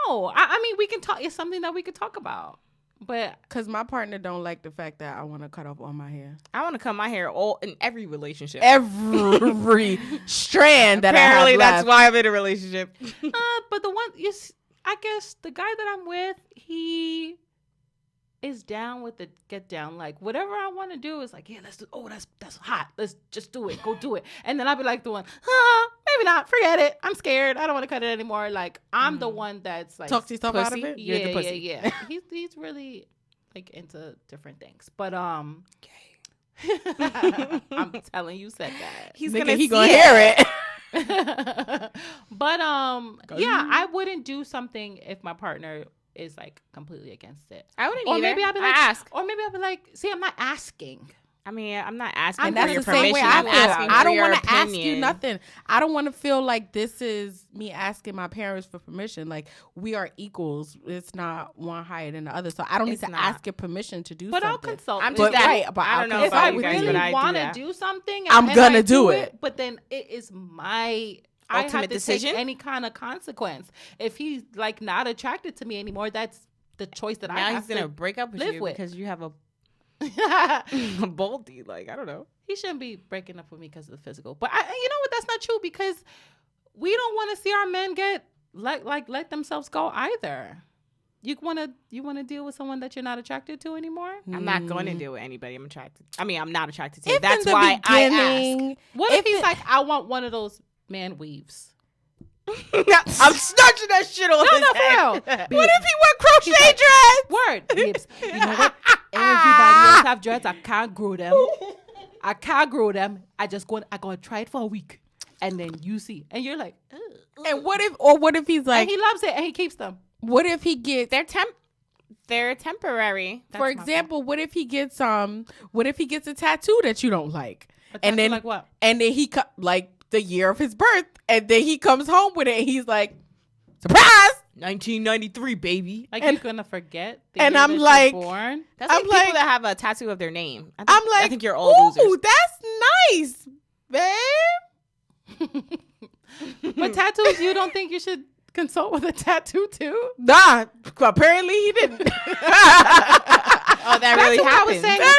Speaker 1: No, I mean we can talk. It's something that we could talk about, but
Speaker 2: Cause my partner don't like the fact that I want to cut off all my hair.
Speaker 3: I want to cut my hair all in every relationship.
Speaker 2: Every strand that
Speaker 3: Apparently,
Speaker 2: I have
Speaker 3: that's
Speaker 2: left.
Speaker 3: why I'm in a relationship.
Speaker 1: but the one I guess the guy that I'm with, he is down with the get down. Like whatever I want to do is like, yeah, let's do. Oh, that's hot. Let's just do it. Go do it. And then I'll be like the one, maybe not. Forget it. I'm scared. I don't want to cut it anymore. Like I'm the one that's like
Speaker 2: Talk yourself out of
Speaker 3: Pussy?
Speaker 2: it.
Speaker 3: You're the pussy.
Speaker 1: yeah. He's really like into different things. But I'm telling you, said that.
Speaker 3: He's
Speaker 2: Nigga,
Speaker 3: he
Speaker 2: gonna hear it.
Speaker 1: But yeah, I wouldn't do something if my partner is like completely against it.
Speaker 3: I wouldn't
Speaker 1: Or
Speaker 3: either.
Speaker 1: maybe I'll be like,
Speaker 3: I ask.
Speaker 1: Or maybe I'll be like, see, I'm not asking.
Speaker 3: I mean, I'm not asking
Speaker 2: And
Speaker 3: for
Speaker 2: that's
Speaker 3: your
Speaker 2: the same
Speaker 3: permission.
Speaker 2: way I
Speaker 3: I'm
Speaker 2: feel.
Speaker 3: asking
Speaker 2: I
Speaker 3: for
Speaker 2: don't
Speaker 3: your
Speaker 2: want to ask you
Speaker 3: opinion.
Speaker 2: nothing. I don't want to feel like this is me asking my parents for permission. Like, we are equals. It's not one higher than the other. So I don't need
Speaker 3: It's
Speaker 2: to
Speaker 3: not.
Speaker 2: ask your permission to do
Speaker 1: But I'll
Speaker 2: something.
Speaker 1: consult.
Speaker 3: I'm
Speaker 1: with
Speaker 3: just
Speaker 1: you.
Speaker 3: that.
Speaker 2: right, but
Speaker 3: I don't know
Speaker 2: I'll
Speaker 1: If
Speaker 3: about
Speaker 1: I
Speaker 3: you guys,
Speaker 1: really
Speaker 3: but I
Speaker 1: want
Speaker 3: do
Speaker 1: to
Speaker 3: that.
Speaker 1: do something,
Speaker 2: I'm
Speaker 1: and
Speaker 2: gonna
Speaker 1: I
Speaker 2: do it.
Speaker 1: But then it is my I have
Speaker 3: Ultimate
Speaker 1: to
Speaker 3: decision?
Speaker 1: take any kind of consequence. If he's like not attracted to me anymore, that's the choice that I
Speaker 3: Now
Speaker 1: have
Speaker 3: he's gonna
Speaker 1: to
Speaker 3: break up with
Speaker 1: live
Speaker 3: you
Speaker 1: with.
Speaker 3: because you have a boldy. Like, I don't know.
Speaker 1: He shouldn't be breaking up with me because of the physical. But you know what? That's not true because we don't want to see our men get let themselves go either. You want to deal with someone that you're not attracted to anymore?
Speaker 3: I'm not going to deal with anybody I'm attracted. I mean, I'm not attracted to.
Speaker 2: If
Speaker 3: That's
Speaker 2: in the
Speaker 3: why I ask.
Speaker 2: beginning,
Speaker 1: What if he's like, I want one of those man weaves?
Speaker 3: I'm snatching that shit on his
Speaker 1: No, for
Speaker 3: head.
Speaker 1: real.
Speaker 3: What if he went crochet dreads?
Speaker 1: Word, babes. You know what? Everybody else have dreads. I can't grow them. I gonna try it for a week, and then you see, and you're like, ugh.
Speaker 2: And what if he's like,
Speaker 1: And he loves it, and he keeps them.
Speaker 2: what if he gets,
Speaker 3: They're temporary.
Speaker 2: for example, what if he gets a tattoo that you don't like, and then
Speaker 1: like what?
Speaker 2: and then he like the year of his birth, and then he comes home with it, and he's like, surprise.
Speaker 3: 1993, baby.
Speaker 1: Like
Speaker 2: And-
Speaker 1: you're gonna forget? The
Speaker 2: and
Speaker 1: year
Speaker 2: I'm
Speaker 1: that you're
Speaker 2: like-
Speaker 1: born?
Speaker 3: That's
Speaker 2: I'm
Speaker 3: like people
Speaker 2: like-
Speaker 3: that have a tattoo of their name.
Speaker 2: I
Speaker 3: think you're all
Speaker 2: ooh,
Speaker 3: losers.
Speaker 2: that's nice, babe.
Speaker 1: But tattoos, you don't think you should consult with a tattoo too?
Speaker 2: Nah, apparently he didn't.
Speaker 3: Oh, that really
Speaker 1: That's what I was
Speaker 3: happened.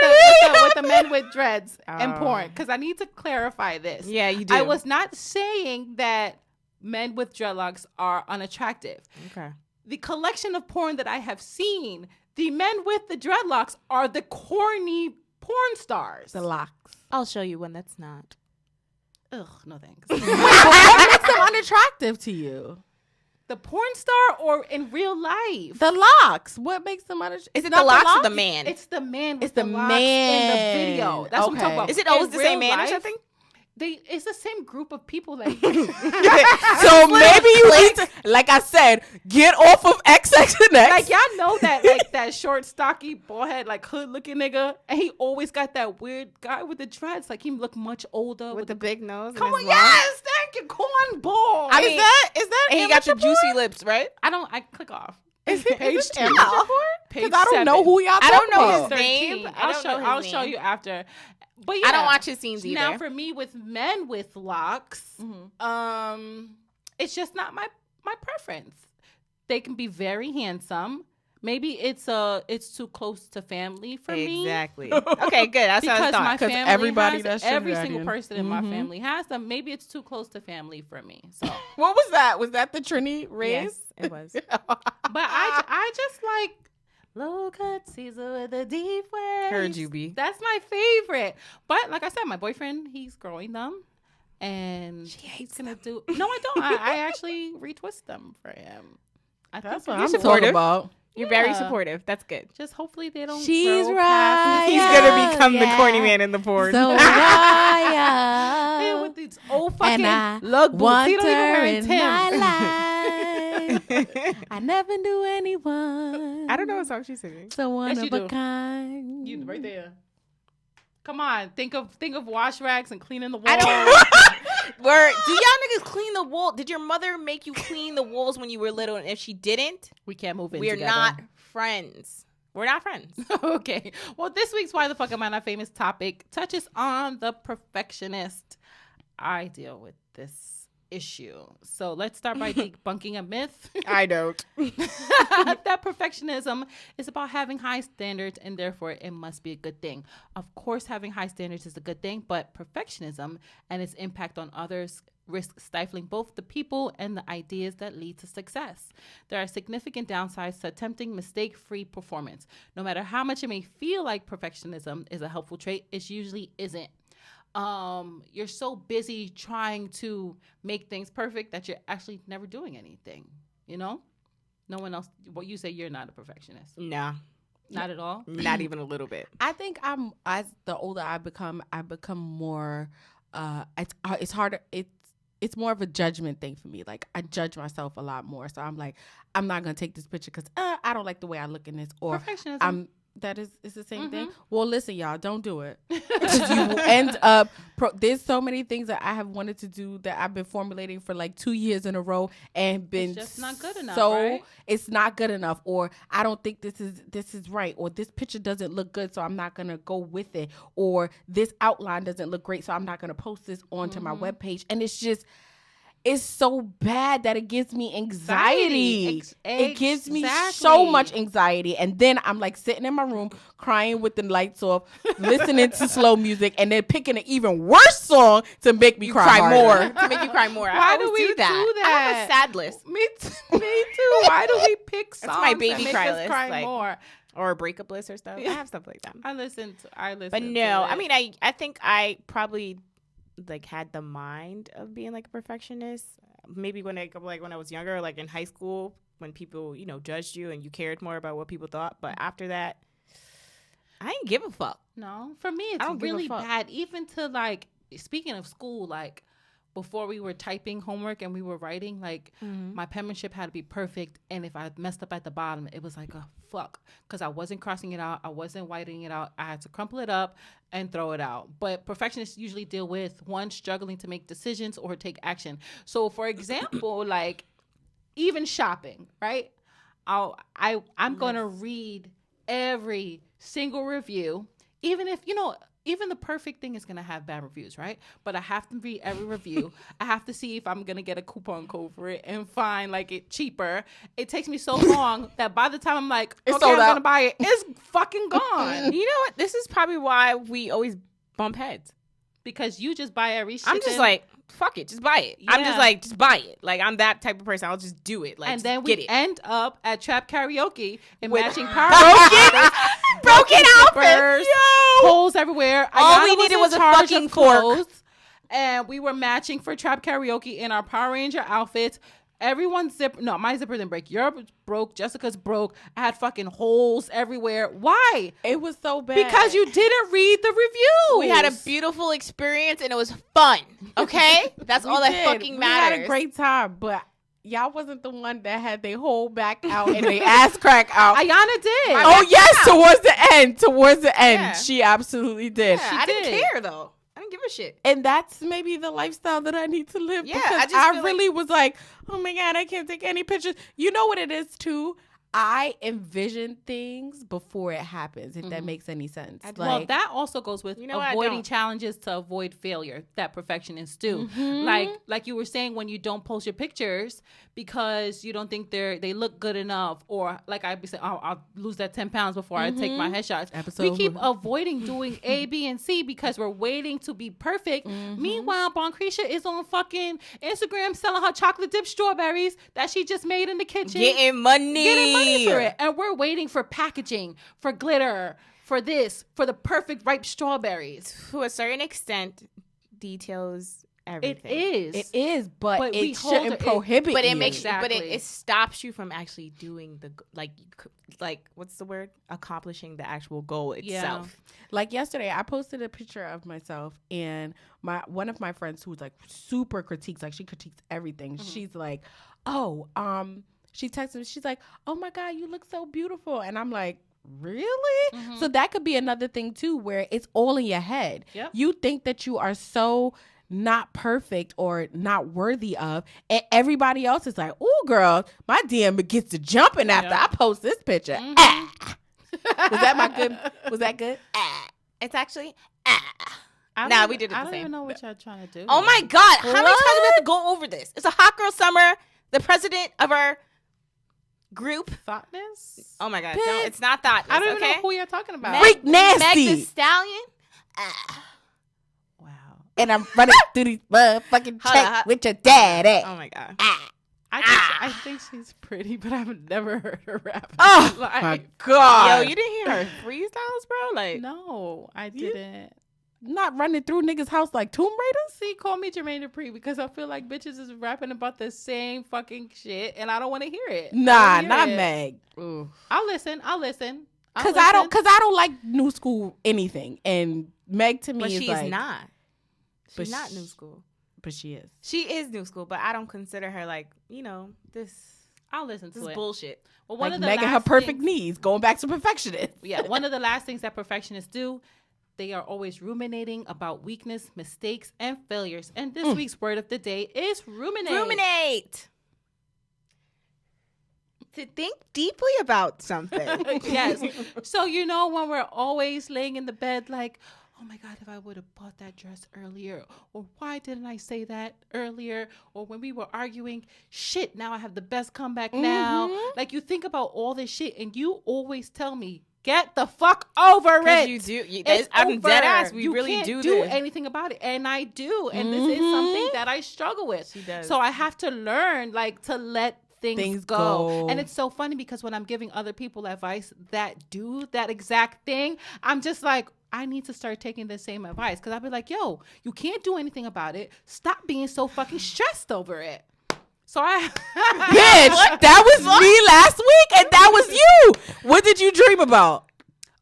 Speaker 1: saying with the men with dreads and porn. Because I need to clarify this.
Speaker 3: Yeah, you do.
Speaker 1: I was not saying that men with dreadlocks are unattractive.
Speaker 3: Okay.
Speaker 1: The collection of porn that I have seen, the men with the dreadlocks are the corny porn stars.
Speaker 2: The locks.
Speaker 3: I'll show you one that's not.
Speaker 1: Ugh, no thanks.
Speaker 2: What makes them unattractive to you?
Speaker 1: The porn star or in real life?
Speaker 2: The locks. What makes them unattractive?
Speaker 3: Is it the locks or the man?
Speaker 1: It's the man with
Speaker 2: It's the
Speaker 1: the locks in the
Speaker 2: man.
Speaker 1: video. That's what I'm talking
Speaker 2: Okay.
Speaker 1: about.
Speaker 3: Is it always
Speaker 1: In
Speaker 3: the same
Speaker 1: real
Speaker 3: man or
Speaker 1: life,
Speaker 3: something?
Speaker 1: It's the same group of people that
Speaker 2: So maybe you need to, like I said, get off of XXX.
Speaker 1: like y'all know that like that short, stocky, bald head, like hood looking nigga, and he always got that weird guy with the dreads. Like he look much older
Speaker 3: With the big nose. and
Speaker 1: Come on,
Speaker 3: his long-
Speaker 1: yes, thank you, cornball.
Speaker 3: I mean,
Speaker 2: is that
Speaker 3: and he got the juicy lips, right?
Speaker 1: I click off.
Speaker 2: Is
Speaker 1: Page
Speaker 2: it
Speaker 1: 2.
Speaker 2: Because
Speaker 1: Page
Speaker 2: I don't know
Speaker 1: 7.
Speaker 2: who y'all
Speaker 3: I don't
Speaker 2: talking
Speaker 3: know
Speaker 2: about.
Speaker 3: his name.
Speaker 1: 13.
Speaker 3: I don't know his
Speaker 1: I'll show
Speaker 3: name.
Speaker 1: you after. But yeah,
Speaker 3: I don't watch his scenes either.
Speaker 1: Now for me with men with locks, it's just not my preference. They can be very handsome. Maybe it's too close to family for me.
Speaker 3: Exactly. Okay, good. That's what I
Speaker 1: Because my
Speaker 3: thought.
Speaker 1: family
Speaker 2: everybody
Speaker 1: has
Speaker 2: that's
Speaker 1: every
Speaker 2: sugar
Speaker 1: single
Speaker 2: daddy.
Speaker 1: person in my family has them. Maybe it's too close to family for me. So,
Speaker 2: What was that? Was that the Trini race?
Speaker 3: Yes, it was.
Speaker 1: but I just like low cut Caesar with a deep waist.
Speaker 3: Heard you, B.
Speaker 1: That's my favorite. But like I said, my boyfriend, he's growing them, and he's gonna do. No, I don't. I actually retwist them for him.
Speaker 2: That's
Speaker 1: think
Speaker 2: what
Speaker 1: it's
Speaker 2: I'm
Speaker 3: supportive.
Speaker 2: talking about.
Speaker 3: You're very
Speaker 1: Yeah.
Speaker 3: supportive. That's good.
Speaker 1: Just hopefully they don't.
Speaker 2: She's
Speaker 1: grow
Speaker 2: right.
Speaker 1: past-
Speaker 3: He's
Speaker 2: Yeah,
Speaker 3: gonna become the
Speaker 2: yeah.
Speaker 3: corny man in the porn.
Speaker 2: So
Speaker 1: Yeah,
Speaker 2: I
Speaker 1: with these old fucking
Speaker 2: and I
Speaker 1: lug boots.
Speaker 2: want
Speaker 1: He don't even
Speaker 2: her
Speaker 1: wear
Speaker 2: in
Speaker 1: Timbs.
Speaker 2: my life. I never knew anyone.
Speaker 3: I don't know what song she's singing.
Speaker 2: So one
Speaker 1: Yes, you
Speaker 2: of a
Speaker 1: do.
Speaker 2: kind.
Speaker 1: You right there. Come on, think of wash rags and cleaning the walls.
Speaker 3: I don't. Where do y'all niggas clean the wool? Did your mother make you clean the walls when you were little? And if she didn't,
Speaker 1: We can't move in
Speaker 3: we're
Speaker 1: together.
Speaker 3: not friends. We're not friends.
Speaker 1: Okay. Well, this week's Why the Fuck Am I Not Famous topic touches on the perfectionist. I deal with this issue. So let's start by debunking a myth.
Speaker 3: I don't.
Speaker 1: That perfectionism is about having high standards and therefore it must be a good thing. Of course, having high standards is a good thing, but perfectionism and its impact on others risk stifling both the people and the ideas that lead to success. There are significant downsides to attempting mistake-free performance. No matter how much it may feel like perfectionism is a helpful trait, it usually isn't. You're so busy trying to make things perfect that you're actually never doing anything, you know? No one else. Well, you say you're not a perfectionist.
Speaker 3: Nah,
Speaker 1: Not at all.
Speaker 3: not even a little bit.
Speaker 2: I think as the older I become more. It's harder. It's more of a judgment thing for me. Like I judge myself a lot more. So I'm like, I'm not gonna take this picture because I don't like the way I look in this, or
Speaker 1: Perfectionism.
Speaker 2: It's the same thing. Well, listen, y'all, don't do it. Because you will end up. There's so many things that I have wanted to do that I've been formulating for like 2 years in a row and been
Speaker 1: it's just not good enough.
Speaker 2: So it's not good enough, or I don't think this is right, or this picture doesn't look good, so I'm not gonna go with it, or this outline doesn't look great, so I'm not gonna post this onto my webpage, and it's just. It's so bad that it gives me anxiety. It gives me so much anxiety. And then I'm like sitting in my room crying with the lights off, listening to slow music, and then picking an even worse song to make me cry more.
Speaker 3: To make you cry more.
Speaker 1: Why do we do that?
Speaker 3: I have a sad list.
Speaker 1: Me too. Why do we pick songs
Speaker 3: That's my baby
Speaker 1: that
Speaker 3: cry
Speaker 1: make us
Speaker 3: list.
Speaker 1: Cry
Speaker 3: like,
Speaker 1: more?
Speaker 3: Or a breakup list or stuff. I have stuff like that.
Speaker 1: I listen.
Speaker 3: But no, I mean, I think I probably like had the mind of being like a perfectionist. Maybe when I was younger, like in high school, when people, judged you and you cared more about what people thought. But after that, I ain't give a fuck.
Speaker 1: No, for me, it's really bad. Even to like, speaking of school, like before we were typing homework and we were writing, like my penmanship had to be perfect. And if I messed up at the bottom, it was like a fuck, because I wasn't crossing it out. I wasn't whitening it out. I had to crumple it up and throw it out. But perfectionists usually deal with one, struggling to make decisions or take action. So for example, like even shopping, right? I'm going to read every single review, even if, even the perfect thing is going to have bad reviews, right? But I have to read every review. I have to see if I'm going to get a coupon code for it and find like it cheaper. It takes me so long that by the time I'm like, okay, I'm going to buy it, it's fucking gone.
Speaker 3: You know what? This is probably why we always bump heads.
Speaker 1: Because you just buy every shit.
Speaker 3: I'm just like, fuck it, just buy it. Yeah. I'm just like, just buy it. Like, I'm that type of person. I'll just do it. Like,
Speaker 1: and then we end up at trap karaoke and
Speaker 3: with
Speaker 1: matching power
Speaker 3: broken outfits,
Speaker 1: holes everywhere.
Speaker 3: All we needed was a fucking fork,
Speaker 1: and we were matching for trap karaoke in our Power Ranger outfits. Everyone's my zipper didn't break. Yours broke. Jessica's broke. I had fucking holes everywhere. Why?
Speaker 2: It was so bad.
Speaker 1: Because you didn't read the reviews.
Speaker 3: We had a beautiful experience and it was fun. Okay? That's all that fucking matters.
Speaker 2: We had a great time, but y'all wasn't the one that had their whole back out and their ass crack out.
Speaker 1: Ayana did.
Speaker 2: Oh, yes, towards the end. Yeah. She absolutely did.
Speaker 3: Yeah, I didn't care, though. I didn't give a shit.
Speaker 2: And that's maybe the lifestyle that I need to live.
Speaker 3: Yeah,
Speaker 2: because I really was like, oh my God, I can't take any pictures. You know what it is too? I envision things before it happens, if that makes any sense.
Speaker 1: Well, that also goes with avoiding challenges to avoid failure that perfectionists do. Like you were saying, when you don't post your pictures because you don't think they look good enough, or like I'd be saying, I'll lose that 10 pounds before I take my headshots. We keep avoiding doing A, B, and C because we're waiting to be perfect. Meanwhile, Boncretia is on fucking Instagram selling her chocolate dipped strawberries that she just made in the kitchen.
Speaker 3: Getting money
Speaker 1: for it, and we're waiting for packaging, for glitter, for this, for the perfect ripe strawberries.
Speaker 3: To a certain extent, details everything.
Speaker 2: It is, but it shouldn't prohibit you.
Speaker 3: But it makes, but it stops you from actually doing the like what's the word? Accomplishing the actual goal itself.
Speaker 2: Yeah. Like yesterday, I posted a picture of myself, and one of my friends who's like super critiques, like she critiques everything. She's like, she texted me. She's like, oh, my God, you look so beautiful. And I'm like, really? So that could be another thing, too, where it's all in your head. Yep. You think that you are so not perfect or not worthy of, and everybody else is like, oh, girl, my DM gets to jumping after I post this picture. Was that good?
Speaker 3: It's actually we did it the same.
Speaker 1: I don't even know what y'all trying to do.
Speaker 3: Oh, my God. How many times do we have to go over this? It's a hot girl summer. The president of our group
Speaker 1: Thoughtness.
Speaker 3: Oh my God, no, it's not that.
Speaker 1: I don't even know who you're talking about.
Speaker 2: Freak nasty.
Speaker 3: Meg the Stallion.
Speaker 2: Wow. And I'm running through these motherfucking checks with your daddy.
Speaker 3: Oh my God.
Speaker 1: I think she's pretty, but I've never heard her rap.
Speaker 2: Oh my God.
Speaker 3: Yo, you didn't hear her freestyles, bro? Like,
Speaker 1: no, I didn't.
Speaker 2: Not running through niggas' house like Tomb Raider?
Speaker 1: See, call me Jermaine Dupri, because I feel like bitches is rapping about the same fucking shit, and I don't want to hear it.
Speaker 2: Nah, not Meg.
Speaker 1: Ooh. I'll listen.
Speaker 2: Cause I don't like new school anything, and Meg to me
Speaker 3: but
Speaker 2: is
Speaker 3: she's
Speaker 2: like,
Speaker 3: not. She's not new school.
Speaker 2: But she is.
Speaker 3: She is new school, but I don't consider her like this.
Speaker 1: I'll listen to
Speaker 3: This
Speaker 1: it.
Speaker 3: is bullshit.
Speaker 1: Well,
Speaker 2: Like Megan, her perfect knees, going back to perfectionist.
Speaker 1: Yeah, one of the last things that perfectionists do, they are always ruminating about weakness, mistakes, and failures. And this week's word of the day is ruminate.
Speaker 3: Ruminate. To think deeply about something.
Speaker 1: Yes. So, when we're always laying in the bed like, oh my God, if I would have bought that dress earlier, or why didn't I say that earlier? Or when we were arguing, shit, now I have the best comeback now. Like, you think about all this shit and you always tell me, get the fuck over it.
Speaker 3: You do. I'm dead ass. We really
Speaker 1: can't
Speaker 3: do
Speaker 1: do
Speaker 3: this.
Speaker 1: anything about it. And I do. And this is something that I struggle with.
Speaker 3: She does.
Speaker 1: So I have to learn, like, to let things go. And it's so funny because when I'm giving other people advice that do that exact thing, I'm just like, I need to start taking the same advice. Because I'll be like, yo, you can't do anything about it. Stop being so fucking stressed over it. So
Speaker 2: Bitch, that was me last week, and that was you. What did you dream about?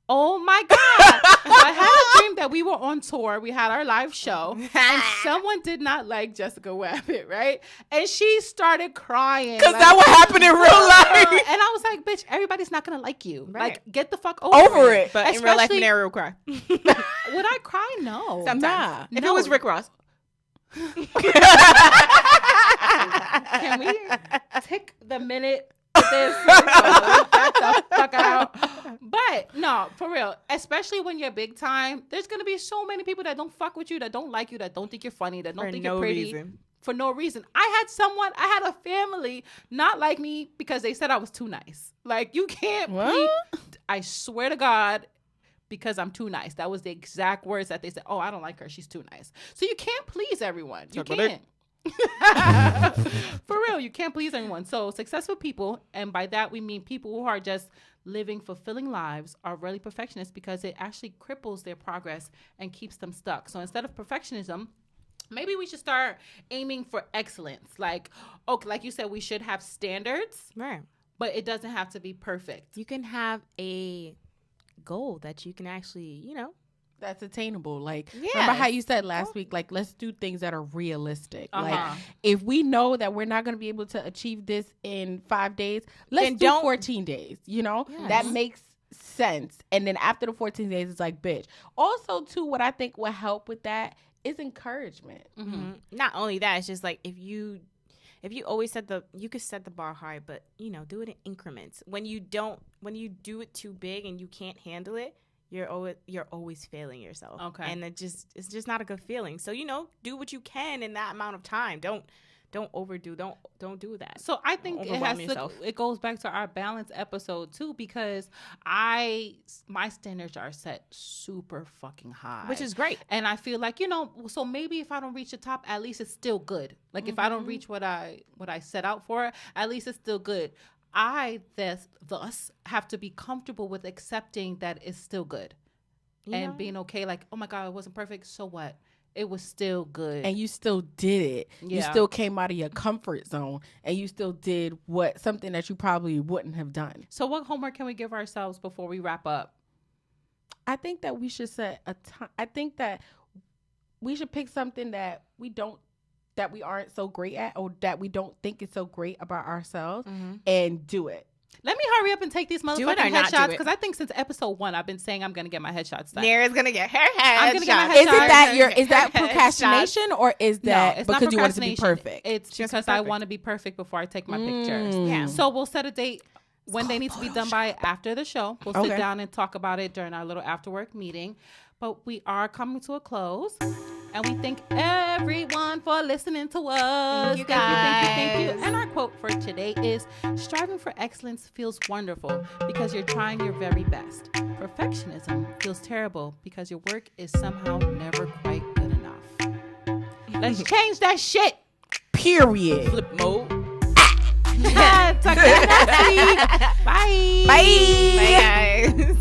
Speaker 1: Oh my God. I had a dream that we were on tour. We had our live show, and someone did not like Jessica Wabbit, right? And she started crying.
Speaker 2: Because that would happen in real life.
Speaker 1: And I was like, bitch, everybody's not going to like you.
Speaker 3: Right.
Speaker 1: Like, get the fuck over it.
Speaker 3: But in real life, Manera will cry.
Speaker 1: Would I cry? No.
Speaker 3: Sometimes.
Speaker 2: Nah.
Speaker 3: If it was Rick Ross.
Speaker 1: Can we take the minute with this? Get the fuck out. But no, for real, especially when you're big time, there's gonna be so many people that don't fuck with you, that don't like you, that don't think you're funny, that don't think you're pretty. For no reason. I had a family not like me because they said I was too nice. Like, you can't I swear to God, because I'm too nice. That was the exact words that they said. Oh, I don't like her. She's too nice. So you can't please everyone. You can't. For real, you can't please everyone. So successful people, and by that we mean people who are just living fulfilling lives, are really perfectionists because it actually cripples their progress and keeps them stuck. So instead of perfectionism, maybe we should start aiming for excellence. Like, okay, like you said, we should have standards,
Speaker 3: Right.
Speaker 1: but it doesn't have to be perfect.
Speaker 3: You can have a goal that you can actually,
Speaker 2: That's attainable. Like,
Speaker 3: Yes.
Speaker 2: remember how you said last week, like, let's do things that are realistic. Like, if we know that we're not going to be able to achieve this in 5 days, let's do 14 days,
Speaker 3: Yes.
Speaker 2: That makes sense. And then after the 14 days, it's like, bitch. Also, too, what I think will help with that is encouragement.
Speaker 3: Mm-hmm. Not only that, it's just like if you always you could set the bar high, but do it in increments. When you do it too big and you can't handle it, you're always failing yourself.
Speaker 1: Okay.
Speaker 3: And it's just not a good feeling. So do what you can in that amount of time. Don't overdo. Don't do that.
Speaker 1: So I think it goes back to our balance episode too, because my standards are set super fucking high,
Speaker 3: Which is great.
Speaker 1: And I feel like, so maybe if I don't reach the top, at least it's still good. Like if I don't reach what I set out for, at least it's still good. I thus have to be comfortable with accepting that it's still good and being okay. Like, oh my God, it wasn't perfect. So what? It was still good.
Speaker 2: And you still did it. Yeah. You still came out of your comfort zone and you still did something that you probably wouldn't have done.
Speaker 1: So what homework can we give ourselves before we wrap up?
Speaker 2: I think that we should set a time. I think that we should pick something that we aren't so great at, or that we don't think is so great about ourselves, and do it.
Speaker 1: Let me hurry up and take these motherfucking headshots, because I think since episode 1 I've been saying I'm going to get my headshots done.
Speaker 3: Nara's going to get her headshots.
Speaker 1: I'm going to get my headshots.
Speaker 2: Is that procrastination, or is that because you want it to be perfect?
Speaker 1: It's just because I want to be perfect before I take my pictures. Yeah. So we'll set a date when they need to be done by after the show. We'll sit down and talk about it during our little after work meeting. But we are coming to a close. And we thank everyone for listening to us.
Speaker 3: Thank you, guys.
Speaker 1: Thank you. And our quote for today is, striving for excellence feels wonderful because you're trying your very best. Perfectionism feels terrible because your work is somehow never quite good enough. Let's change that shit.
Speaker 2: Period.
Speaker 3: Flip mode.
Speaker 1: Talk to you next week. Bye.
Speaker 3: Bye, guys.